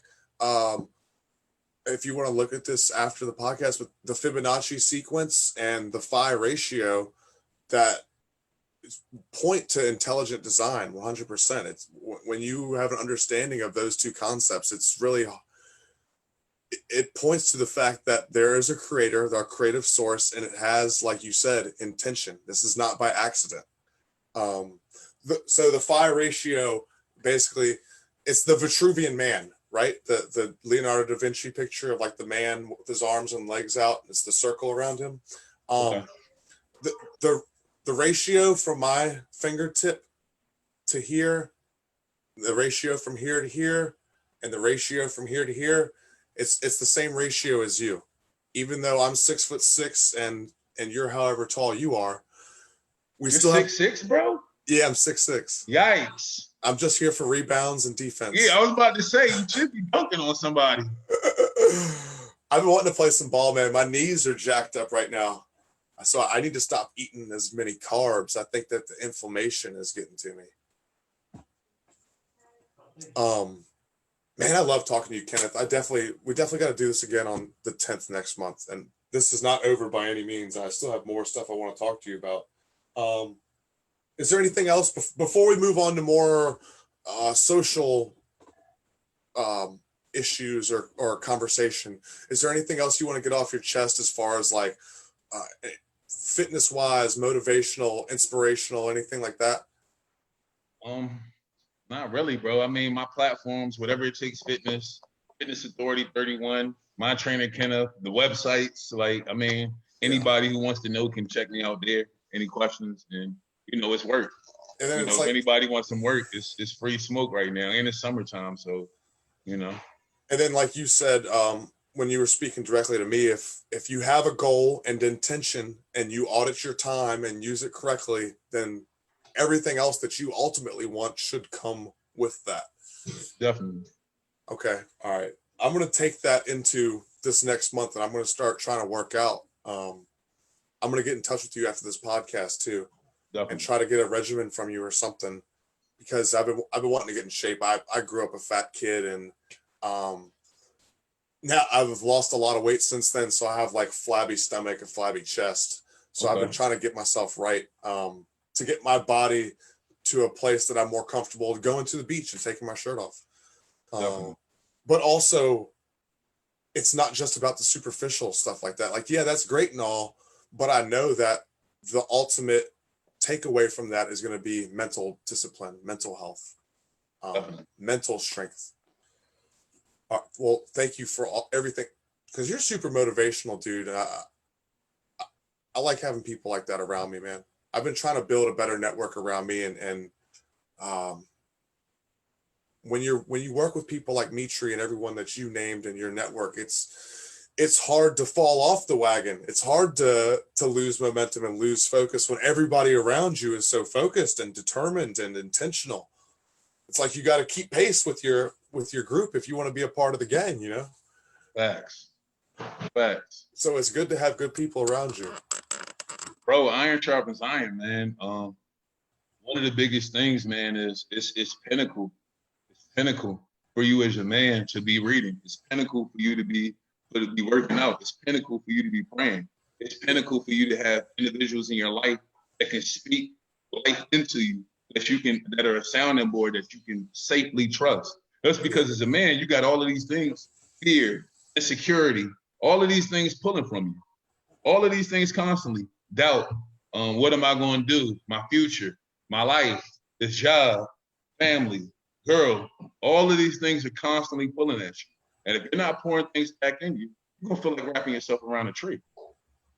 if you want to look at this after the podcast, with the Fibonacci sequence and the phi ratio, that point to intelligent design. 100%. It's when you have an understanding of those two concepts, it's really, it points to the fact that there is a creator, the creative source, and it has, like you said, intention. This is not by accident. So the phi ratio, basically, it's the Vitruvian man, right? The Leonardo da Vinci picture of like the man with his arms and legs out. It's the circle around him. Okay. The ratio from my fingertip to here, the ratio from here to here, and the ratio from here to here, it's the same ratio as you. Even though I'm 6'6" and you're however tall you are, we You're still have. 6'6", bro? Yeah, I'm 6'6". Yikes. I'm just here for rebounds and defense. Yeah, I was about to say you should be dunking on somebody. I've been wanting to play some ball, man. My knees are jacked up right now. So I need to stop eating as many carbs. I think that the inflammation is getting to me. Man, I love talking to you, Kenneth. We definitely got to do this again on the 10th next month. And this is not over by any means. I still have more stuff I want to talk to you about. Is there anything else before we move on to more social issues or conversation? Is there anything else you want to get off your chest as far as like fitness wise, motivational, inspirational, anything like that? Not really, bro. I mean, my platforms, whatever it takes, fitness authority 31, my trainer Kenneth, the websites, like, I mean, anybody who wants to know can check me out there. Any questions, and it's work. And then it's if like, anybody wants some work, it's free smoke right now, and it's summertime, so And then, like you said, when you were speaking directly to me, if you have a goal and intention and you audit your time and use it correctly, then everything else that you ultimately want should come with that. Definitely. Okay. All right. I'm going to take that into this next month and I'm going to start trying to work out. I'm going to get in touch with you after this podcast too. Definitely. And try to get a regimen from you or something, because I've been wanting to get in shape. I grew up a fat kid, and now I've lost a lot of weight since then, so I have like flabby stomach and flabby chest. So I've been trying to get myself right, to get my body to a place that I'm more comfortable going to the beach and taking my shirt off. Um, but also, it's not just about the superficial stuff like that. Like, yeah, that's great and all, but I know that the ultimate takeaway from that is going to be mental discipline, mental health, mental strength. Well, thank you for everything, because you're super motivational, dude. And I like having people like that around me, man. I've been trying to build a better network around me, and when you work with people like Mitri and everyone that you named in your network, it's hard to fall off the wagon. It's hard to lose momentum and lose focus when everybody around you is so focused and determined and intentional. It's like you got to keep pace with your group if you want to be a part of the gang, you know? Facts. So it's good to have good people around you. Bro, iron sharpens iron, man. One of the biggest things, man, is it's pinnacle. It's pinnacle for you as a man to be reading. It's pinnacle for you to be working out. It's pinnacle for you to be praying. It's pinnacle for you to have individuals in your life that can speak life into you, that are a sounding board that you can safely trust. That's because as a man, you got all of these things, fear, insecurity, all of these things pulling from you. All of these things constantly. Doubt. What am I going to do? My future, my life, this job, family, girl. All of these things are constantly pulling at you. And if you're not pouring things back in you, you're going to feel like wrapping yourself around a tree.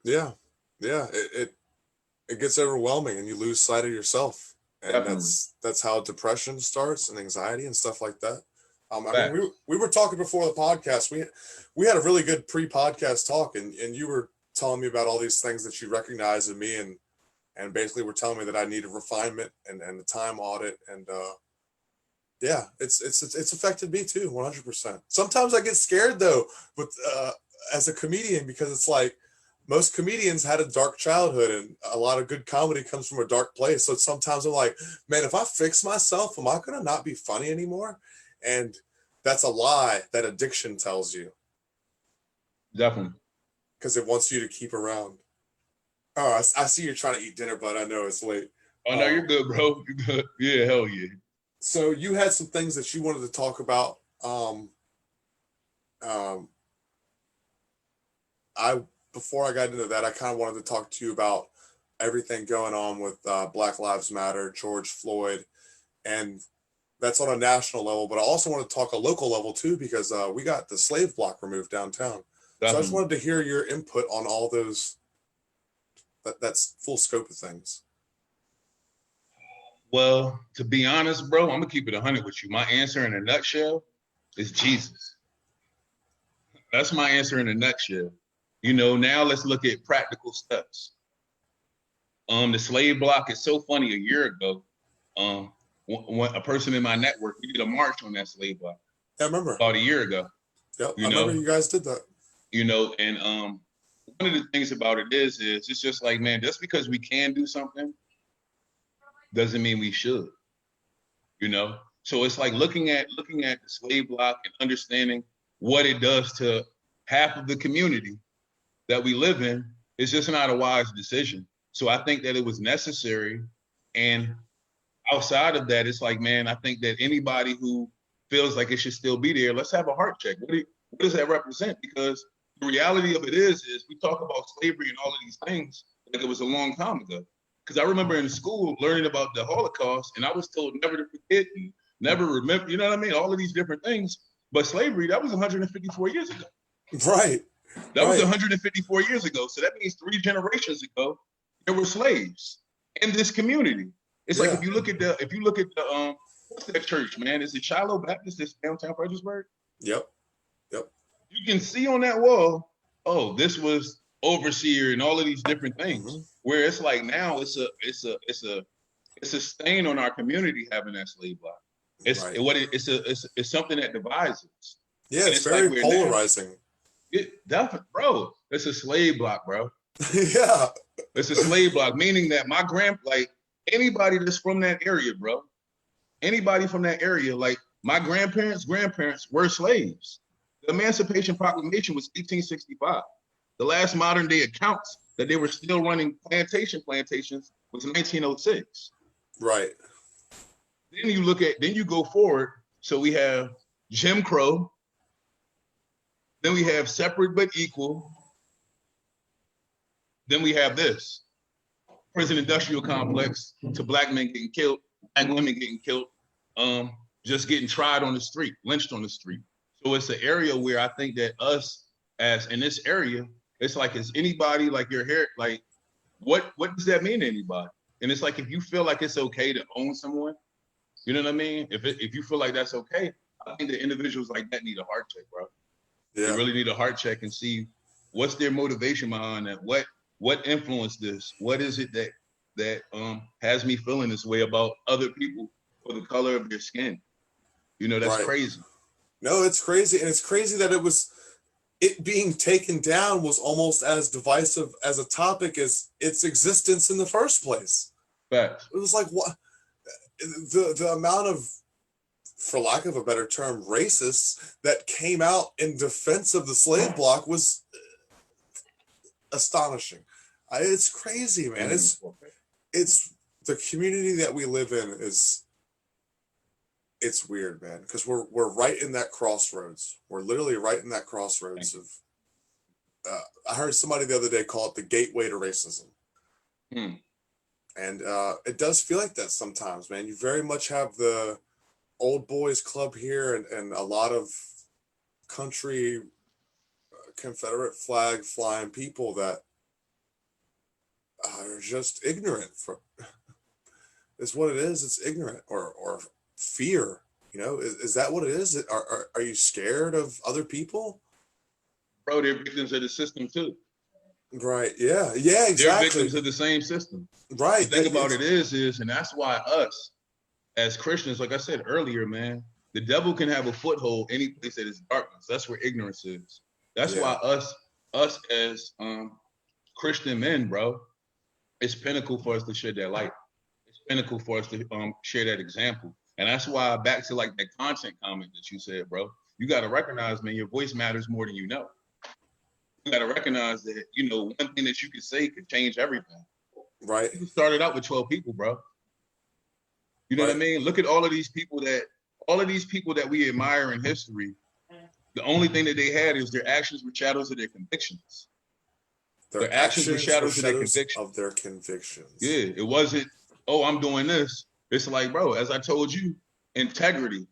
Yeah. It gets overwhelming and you lose sight of yourself. And Definitely. that's how depression starts and anxiety and stuff like that. I mean, we were talking before the podcast. We had a really good pre-podcast talk, and you were telling me about all these things that you recognize in me, and basically were telling me that I needed refinement and the time audit, and yeah, it's affected me too, 100%. Sometimes I get scared though, but as a comedian, because it's like most comedians had a dark childhood, and a lot of good comedy comes from a dark place. So sometimes I'm like, man, if I fix myself, am I gonna not be funny anymore? And that's a lie that addiction tells you. Definitely. Because it wants you to keep around. Oh, I see you're trying to eat dinner, but I know it's late. Oh, no, you're good, bro. You're good. Yeah, hell yeah. So you had some things that you wanted to talk about. Before I got into that, I kind of wanted to talk to you about everything going on with Black Lives Matter, George Floyd, and that's on a national level. But I also want to talk a local level too, because we got the slave block removed downtown. Definitely. So I just wanted to hear your input on all those. That's full scope of things. Well, to be honest, bro, I'm gonna keep it 100 with you. My answer in a nutshell is Jesus. That's my answer in a nutshell. You know, now let's look at practical steps. The slave block is so funny. A year ago, when a person in my network, we did a march on that slave block. I remember. About a year ago. Yep, I remember you guys did that. You know, and one of the things about it is it's just like, man, just because we can do something doesn't mean we should. You know? So it's like looking at the slave block and understanding what it does to half of the community that we live in. It's just not a wise decision. So I think that it was necessary. And outside of that, it's like, man, I think that anybody who feels like it should still be there, let's have a heart check. What does that represent? Because the reality of it is we talk about slavery and all of these things like it was a long time ago. Because I remember in school learning about the Holocaust, and I was told never to forget and never remember, you know what I mean? All of these different things. But slavery, that was 154 years ago. Right. That was 154 years ago. So that means 3 generations ago, there were slaves in this community. It's like if you look at the what's that church, man? Is it Shiloh Baptist that's downtown Fredericksburg? Yep. You can see on that wall, oh, this was overseer and all of these different things. Mm-hmm. Where it's like now it's a stain on our community having that slave block. It's something that divides us. Yeah, it's very like polarizing. Definitely, bro. It's a slave block, bro. Yeah. It's a slave block, meaning that anybody that's from that area, bro. Anybody from that area, like my grandparents were slaves. The Emancipation Proclamation was 1865. The last modern day accounts that they were still running plantations was 1906. Right. Then you go forward. So we have Jim Crow. Then we have separate but equal. Then we have this prison industrial complex to black men getting killed, black women getting killed, just getting tried on the street, lynched on the street. So it's an area where I think that us as in this area, it's like, is anybody like your hair, like what does that mean to anybody? And it's like, if you feel like it's okay to own someone, you know what I mean? If you feel like that's okay, I think that individuals like that need a heart check, bro. Yeah. They really need a heart check and see what's their motivation behind that. What influenced this? What is it that has me feeling this way about other people for the color of their skin? You know, that's crazy. No, it's crazy. And it's crazy that it being taken down was almost as divisive as a topic as its existence in the first place. Facts. It was like, what the amount of, for lack of a better term, racists that came out in defense of the slave block was astonishing. It's crazy, man. It's the community that we live in it's weird, man, because we're right in that crossroads. We're literally right in that crossroads of I heard somebody the other day call it the gateway to racism. And it does feel like that sometimes, man. You very much have the old boys club here and a lot of country Confederate flag flying people that are just ignorant. It's what it is. It's ignorant or fear. You know, is that what it is? Are you scared of other people? Bro, they're victims of the system too. Right. Yeah. Yeah. Exactly. They're victims of the same system. Right. The thing about it is, and that's why us as Christians, like I said earlier, man, the devil can have a foothold any place that is darkness. That's where ignorance is. That's why us as Christian men, bro, it's pinnacle for us to shed that light. It's pinnacle for us to share that example. And that's why, back to like that content comment that you said, bro, you got to recognize, man, your voice matters more than you know. You got to recognize that, you know, one thing that you can say could change everything. Right. You started out with 12 people, bro. You know what I mean? Look at all of these people that we admire in history. The only thing that they had is their actions were shadows of their convictions. Their actions were shadows of their convictions. Yeah, it wasn't, oh, I'm doing this. It's like, bro, as I told you, integrity.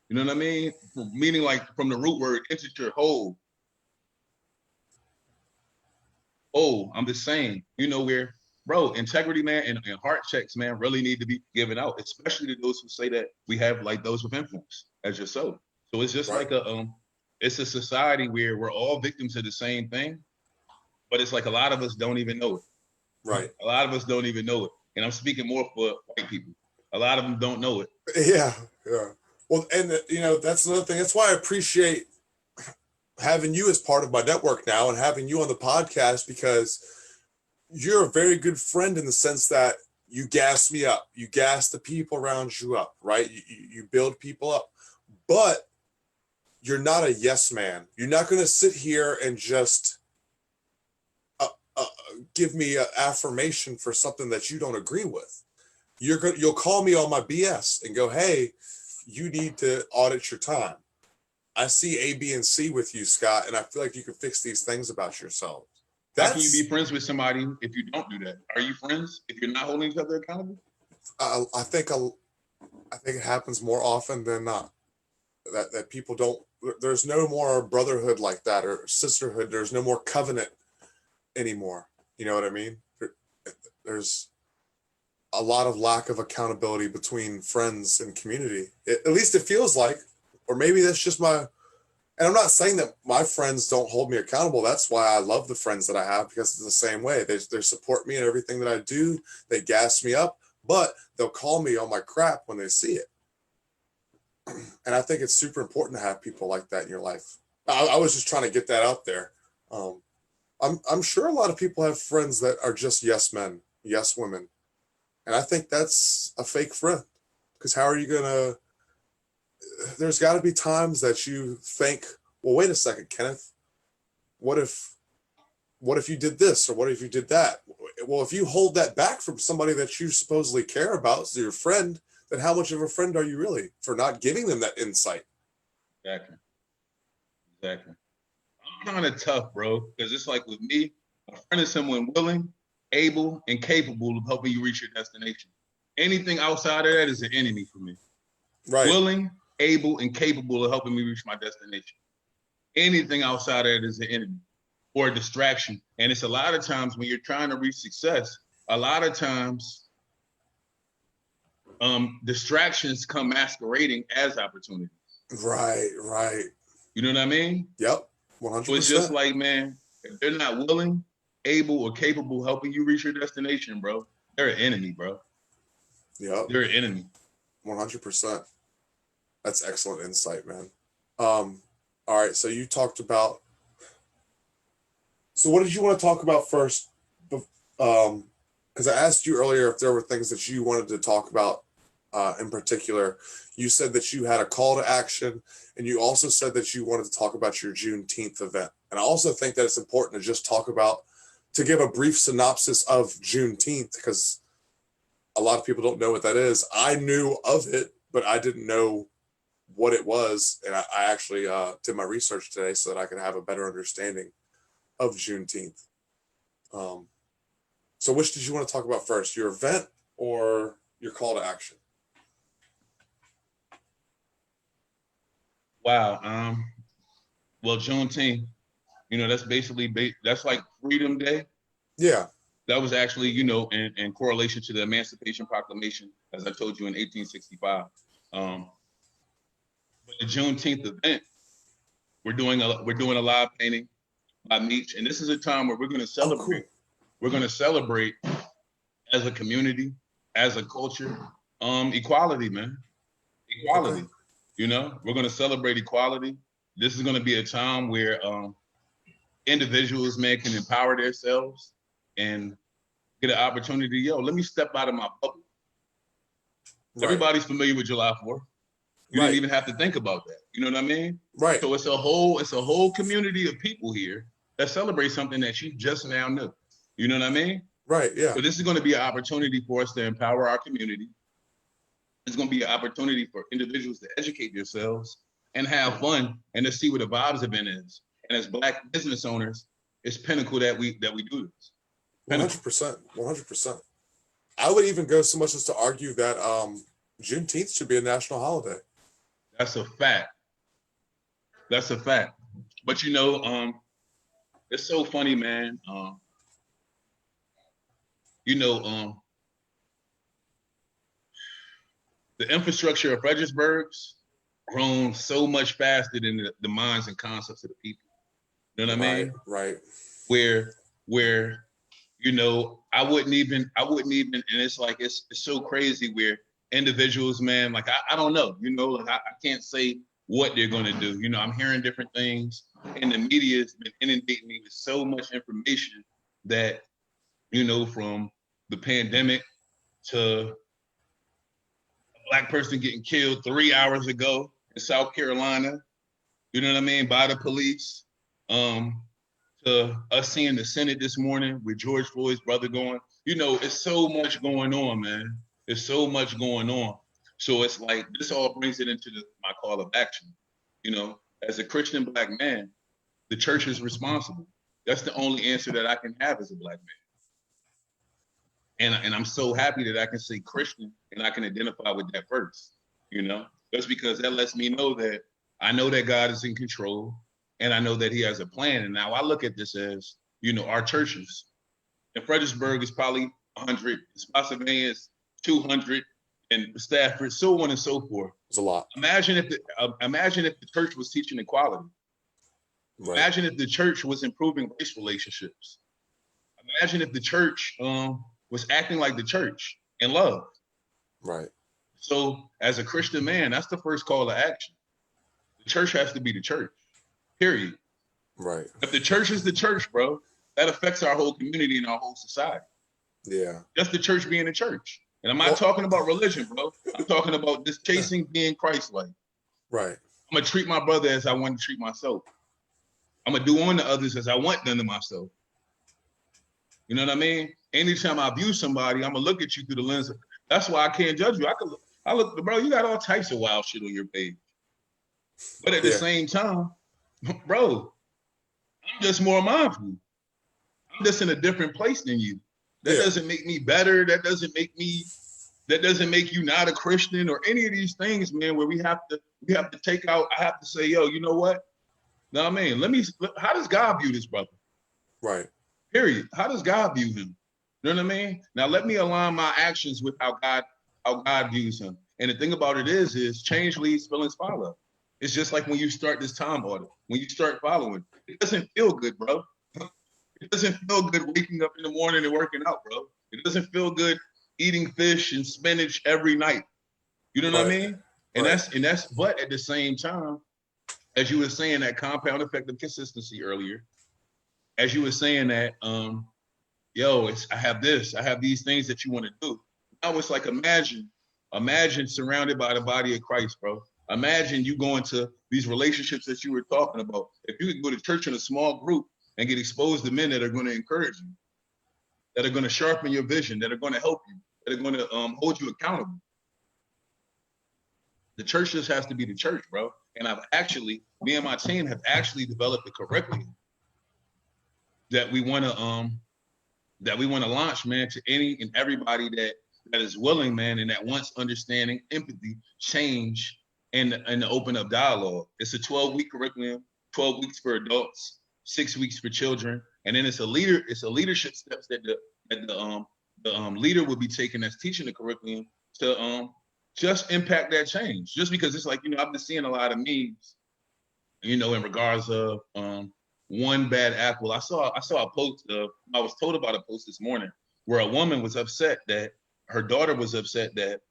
You know what I mean? Meaning like from the root word, integer, whole. Oh, I'm just saying, you know, where, bro, integrity, man, and heart checks, man, really need to be given out, especially to those who say that we have like those with influence as yourself. So it's just like it's a society where we're all victims of the same thing, but it's like a lot of us don't even know it. Right. A lot of us don't even know it. And I'm speaking more for white people. A lot of them don't know it. Yeah. Yeah. Well, and you know, that's another thing. That's why I appreciate having you as part of my network now and having you on the podcast, because you're a very good friend in the sense that you gas me up. You gas the people around you up, right? You build people up, but you're not a yes man. You're not going to sit here and just give me an affirmation for something that you don't agree with. You'll call me on my BS and go, hey, you need to audit your time. I see A, B, and C with you, Scott, and I feel like you can fix these things about yourself. How can you be friends with somebody if you don't do that? Are you friends if you're not holding each other accountable? I think it happens more often than not. That people don't. There's no more brotherhood like that or sisterhood. There's no more covenant anymore. You know what I mean? There's a lot of lack of accountability between friends and community. At least it feels like, or maybe that's just my. And I'm not saying that my friends don't hold me accountable. That's why I love the friends that I have, because it's the same way. They support me in everything that I do. They gas me up, but they'll call me on my crap when they see it. And I think it's super important to have people like that in your life. I was just trying to get that out there. I'm sure a lot of people have friends that are just yes men, yes women. And I think that's a fake friend, because how are you going to, there's got to be times that you think, well, wait a second, Kenneth, what if you did this, or what if you did that? Well, if you hold that back from somebody that you supposedly care about, so your friend, then how much of a friend are you really for not giving them that insight? Exactly. Exactly. I'm kind of tough, bro, because it's like with me, a friend is someone willing, able, and capable of helping you reach your destination. Anything outside of that is an enemy for me. Right. Willing, able, and capable of helping me reach my destination. Anything outside of that is an enemy or a distraction. And it's a lot of times when you're trying to reach success, a lot of times distractions come masquerading as opportunities. Right. Right. You know what I mean? Yep. 100%. So it's just like, man, if they're not willing, able, or capable of helping you reach your destination, bro, they're an enemy, bro. Yep. They're an enemy. 100%. That's excellent insight, man. All right. So you talked about. So what did you want to talk about first? Because I asked you earlier if there were things that you wanted to talk about in particular. You said that you had a call to action, and you also said that you wanted to talk about your Juneteenth event. And I also think that it's important to just to give a brief synopsis of Juneteenth, because a lot of people don't know what that is. I knew of it, but I didn't know what it was. And I actually did my research today so that I could have a better understanding of Juneteenth. So which did you want to talk about first, your event or your call to action? Wow. Well, Juneteenth, that's basically, that's like Freedom Day. Yeah. That was actually, in correlation to the Emancipation Proclamation, as I told you, in 1865. But the Juneteenth event, we're doing a live painting by Meech, and this is a time where we're going to celebrate. Oh, cool. We're going to celebrate as a community, as a culture, equality, man. Equality. Okay. We're going to celebrate equality. This is going to be a time where individuals, man, can empower themselves and get an opportunity. Let me step out of my bubble. Right. Everybody's familiar with July 4th. You didn't even have to think about that. You know what I mean? Right. So it's a whole community of people here that celebrate something that you just now knew. You know what I mean? Right. Yeah. So this is going to be an opportunity for us to empower our community. It's going to be an opportunity for individuals to educate themselves and have fun and to see what the vibes of it is. And as Black business owners, it's pinnacle that we do this. 100%. 100%. I would even go so much as to argue that Juneteenth should be a national holiday. That's a fact. That's a fact. But it's so funny, man. The infrastructure of Fredericksburg's grown so much faster than the minds and concepts of the people. You know what I mean? Right. Where I wouldn't even, and it's like, it's so crazy where individuals, man, like, I don't know, like I can't say what they're going to do. I'm hearing different things, and the media has been inundating me with so much information that, from the pandemic to a Black person getting killed 3 hours ago in South Carolina, you know what I mean, by the police, to us seeing the Senate this morning with George Floyd's brother going, it's so much going on, man. There's so much going on. So it's like, this all brings it into my call of action. As a Christian Black man, the church is responsible. That's the only answer that I can have as a Black man. And I'm so happy that I can say Christian and I can identify with that first, That's because that lets me know that I know that God is in control and I know that he has a plan. And now I look at this as, our churches. In Fredericksburg is probably 100, Spotsylvania is 200, and Stafford, so on and so forth. It's a lot. Imagine if the church was teaching equality. Right. Imagine if the church was improving race relationships. Imagine if the church was acting like the church in love. Right. So as a Christian man, that's the first call to action. The church has to be the church, period. Right. If the church is the church, bro, that affects our whole community and our whole society. Yeah. That's the church being the church. And I'm not talking about religion, bro. I'm talking about this chasing being Christ-like. Right. I'm going to treat my brother as I want to treat myself. I'm going to do unto others as I want done to myself. You know what I mean? Anytime I view somebody, I'm going to look at you through the lens of, that's why I can't judge you. I look, bro, you got all types of wild shit on your page. But at the same time, bro, I'm just more mindful. I'm just in a different place than you. That doesn't make me better. That doesn't make you not a Christian or any of these things, man, where we have to take out, I have to say, yo, you know what? No, I mean, how does God view this brother? Right. Period. How does God view him? You know what I mean? Now let me align my actions with how God views him. And the thing about it is change leads, feelings follow. It's just like when you start this time audit, when you start following, it doesn't feel good, bro. It doesn't feel good waking up in the morning and working out, bro. It doesn't feel good eating fish and spinach every night. You know what I mean? And that's but at the same time, as you were saying, that compound effect of consistency earlier, as you were saying that, I have these things that you want to do. Now it's like imagine surrounded by the body of Christ, bro. Imagine you going to these relationships that you were talking about. If you could go to church in a small group and get exposed to men that are going to encourage you, that are going to sharpen your vision, that are going to help you, that are going to hold you accountable. The church just has to be the church, bro. And me and my team have actually developed a curriculum that we want to launch, man, to any and everybody that is willing, man, and that wants understanding, empathy, change, and to open up dialogue. It's a 12-week curriculum, 12 weeks for adults, 6 weeks for children, and then it's a leadership steps that the leader will be taking that's teaching the curriculum to just impact that change. Just because it's like, I've been seeing a lot of memes, in regards of one bad apple. I saw a post. I was told about a post this morning where a woman was upset that her daughter was upset that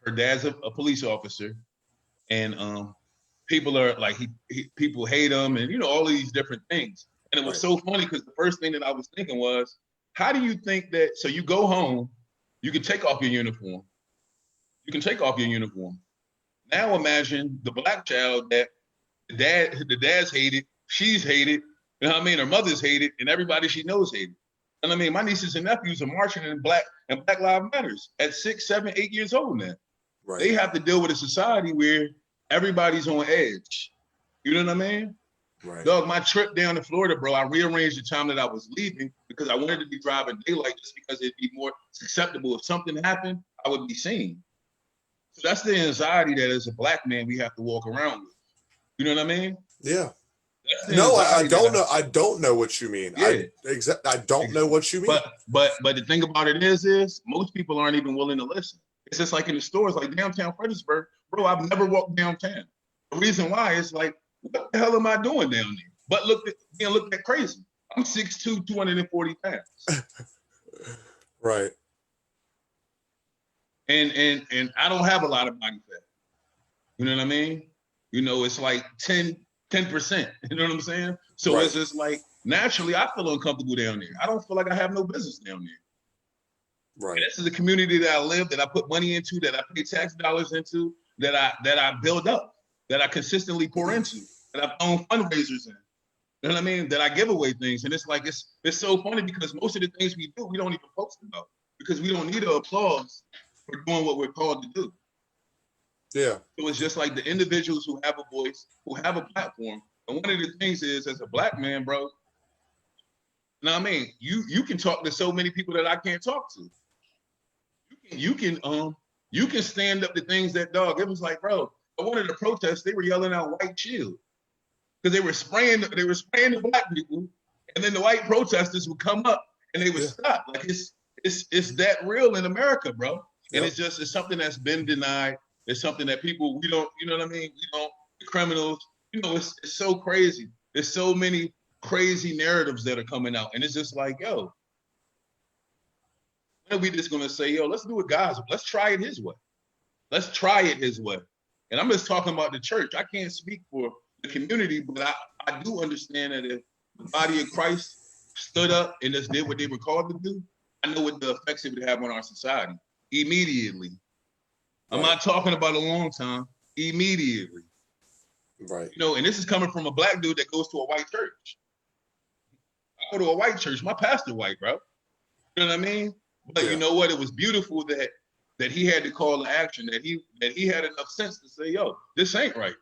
her dad's a police officer, and people are like people hate him, and all of these different things. And it was so funny because the first thing that I was thinking was, how do you think that? So you go home, you can take off your uniform. Now imagine the black child that the dad's hated, she's hated, her mother's hated, and everybody she knows hated. And I mean, my nieces and nephews are marching in Black Lives Matters at 6, 7, 8 years old now. Right. They have to deal with a society where everybody's on edge. You know what I mean? Right. Dog, my trip down to Florida, bro, I rearranged the time that I was leaving because I wanted to be driving daylight just because it'd be more susceptible. If something happened, I would be seen. So that's the anxiety that as a black man we have to walk around with. You know what I mean? Yeah. No, I don't know. I don't know what you mean. Yeah. I don't know what you mean. But the thing about it is most people aren't even willing to listen. It's just like in the stores, like downtown Fredericksburg, bro. I've never walked downtown. The reason why is like, what the hell am I doing down there? But look at crazy. I'm 6'2", 240 pounds. Right. And I don't have a lot of body fat. You know what I mean? It's like 10%. You know what I'm saying? So It's just like, naturally, I feel uncomfortable down there. I don't feel like I have no business down there. Right. And this is a community that I live, that I put money into, that I pay tax dollars into, that I build up, that I consistently pour into, that I've owned fundraisers in. You know what I mean? That I give away things. And it's like, it's so funny because most of the things we do, we don't even post about because we don't need the applause for doing what we're called to do. Yeah. So it's just like the individuals who have a voice, who have a platform. And one of the things is, as a black man, bro, I mean, you can talk to so many people that I can't talk to. You can stand up to things that, dog, it was like, bro, at one of the protests, they were yelling out white shield. Because they were spraying the black people, and then the white protesters would come up and they would stop. Like it's that real in America, bro. And it's something that's been denied. It's something that people, we don't, you know what I mean? The criminals, it's so crazy. There's so many crazy narratives that are coming out. And it's just like, yo, when are we just gonna say, yo, let's do it God's way. Let's try it his way. Let's try it his way. And I'm just talking about the church. I can't speak for the community, but I do understand that if the body of Christ stood up and just did what they were called to do, I know what the effects it would have on our society immediately. I'm not talking about a long time, immediately. Right. And this is coming from a black dude that goes to a white church. I go to a white church. My pastor white, bro. You know what I mean? But you know what? It was beautiful that he had to call to action, that he had enough sense to say, yo, this ain't right.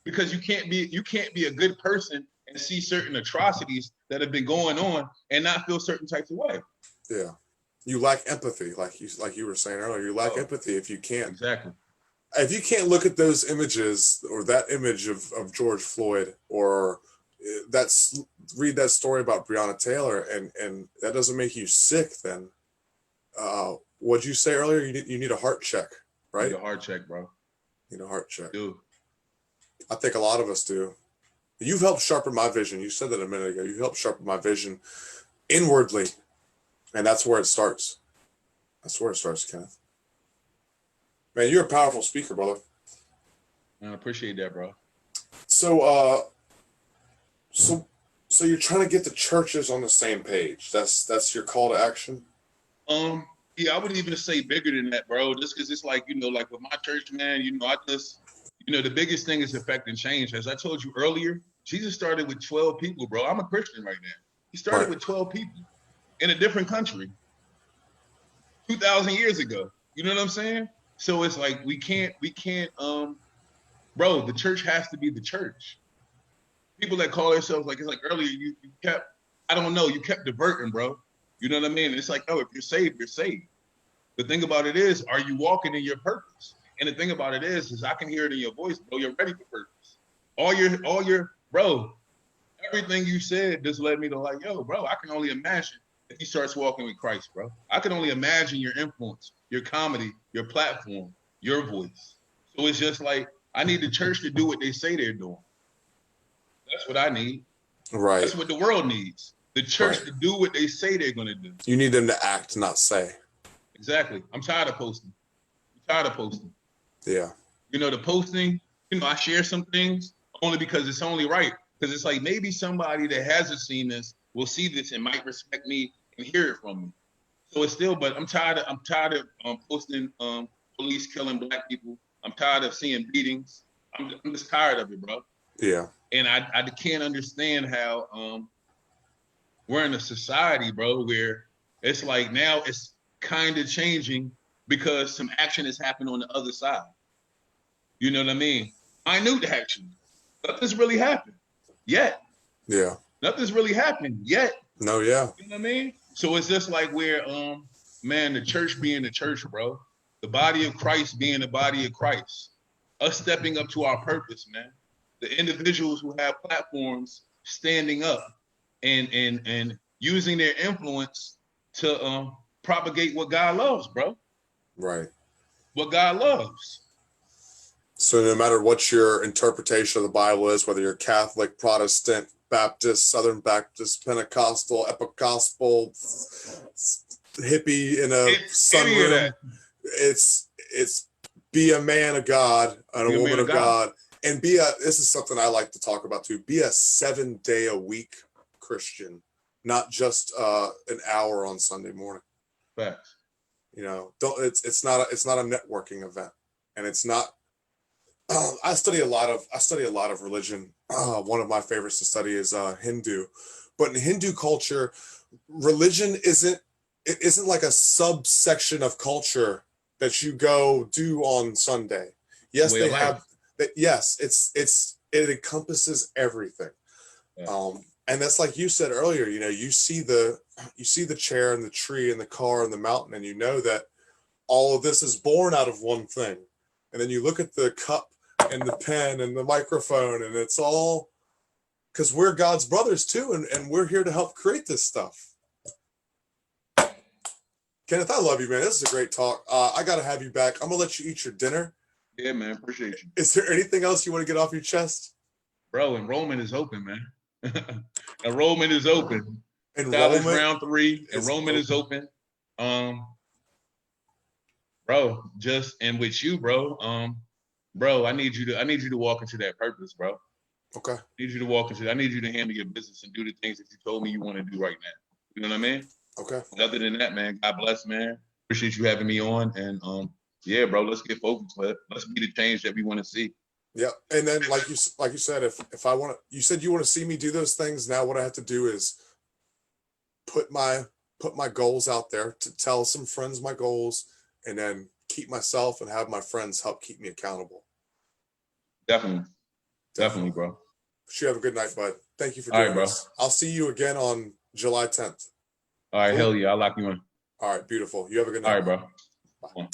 because you can't be a good person and see certain atrocities that have been going on and not feel certain types of way. Yeah. You lack empathy, like you were saying earlier. You lack empathy if you can't look at those images or that image of George Floyd or read that story about Breonna Taylor and that doesn't make you sick, then what'd you say earlier? You need a heart check, right? Need a heart check, bro. Need a heart check. Dude. I think a lot of us do. You've helped sharpen my vision. You said that a minute ago. You helped sharpen my vision inwardly. And that's where it starts. That's where it starts, Kenneth. Man, you're a powerful speaker, brother. I appreciate that, bro. So you're trying to get the churches on the same page. That's your call to action? Yeah, I would even say bigger than that, bro. Just because it's like, like with my church, man, the biggest thing is affecting change. As I told you earlier, Jesus started with 12 people, bro. I'm a Christian right now. He started with 12 people in a different country 2,000 years ago. You know what I'm saying? So it's like, we can't, bro, the church has to be the church. People that call themselves, like, it's like earlier, you kept diverting, bro. You know what I mean? It's like, oh, if you're saved, you're saved. The thing about it is, are you walking in your purpose? And the thing about it is I can hear it in your voice, bro. You're ready for purpose. All your, bro, everything you said just led me to like, yo, bro, I can only imagine if he starts walking with Christ, bro. I can only imagine your influence, your comedy, your platform, your voice. So it's just like, I need the church to do what they say they're doing. That's what I need. Right. That's what the world needs. The church to do what they say they're going to do. You need them to act, not say. Exactly. I'm tired of posting. Yeah. The posting, I share some things only because it's only right. Because it's like maybe somebody that hasn't seen this will see this and might respect me and hear it from me. So it's still, but I'm tired of posting police killing black people. I'm tired of seeing beatings. I'm just tired of it, bro. Yeah. And I can't understand how we're in a society, bro, where it's like now it's kind of changing because some action has happened on the other side. You know what I mean? Minute action. Nothing's really happened yet. Yeah. Nothing's really happened yet. No, yeah. You know what I mean? So it's just like where, man, the church being the church, bro. The body of Christ being the body of Christ. Us stepping up to our purpose, man. The individuals who have platforms standing up and using their influence to propagate what God loves, bro. Right. What God loves. So no matter what your interpretation of the Bible is, whether you're Catholic, Protestant, Baptist, Southern Baptist, Pentecostal, Episcopal, hippie in a sunroom, it's be a man of God and a woman of God. And this is something I like to talk about too, be a 7-day-a-week Christian, not just an hour on Sunday morning. Facts. It's not a networking event, and it's not. I study a lot of religion. One of my favorites to study is Hindu, but in Hindu culture, religion isn't like a subsection of culture that you go do on Sunday. Yes, they have that. Yes, it encompasses everything. Yeah. And that's like you said earlier, you see the chair and the tree and the car and the mountain, and you know that all of this is born out of one thing. And then you look at the cup and the pen and the microphone, and it's all because we're God's brothers too, and we're here to help create this stuff. Kenneth, I love you, man. This is a great talk. I got to have you back. I'm going to let you eat your dinner. Yeah, man. Appreciate you. Is there anything else you want to get off your chest? Bro, enrollment is open, man. Enrollment is open. Enrollment round 3. Enrollment is open. Bro, and with you, bro. Bro, I need you to walk into that purpose, bro. Okay. I need you to handle your business and do the things that you told me you want to do right now. You know what I mean? Okay. Other than that, man, God bless, man. Appreciate you having me on. And yeah, bro, let's get focused. Let's be the change that we want to see. Yeah. And then like you said, if I want to, you said you want to see me do those things. Now what I have to do is put my goals out there, to tell some friends my goals, and then keep myself and have my friends help keep me accountable. Definitely. Definitely, bro. You have a good night, bud. Thank you for All right, doing bro. this. I'll see you again on July 10th. All right, Cool. hell yeah, I'll lock you in. All right, beautiful. You have a good night. All right, bro. Bye. Bye.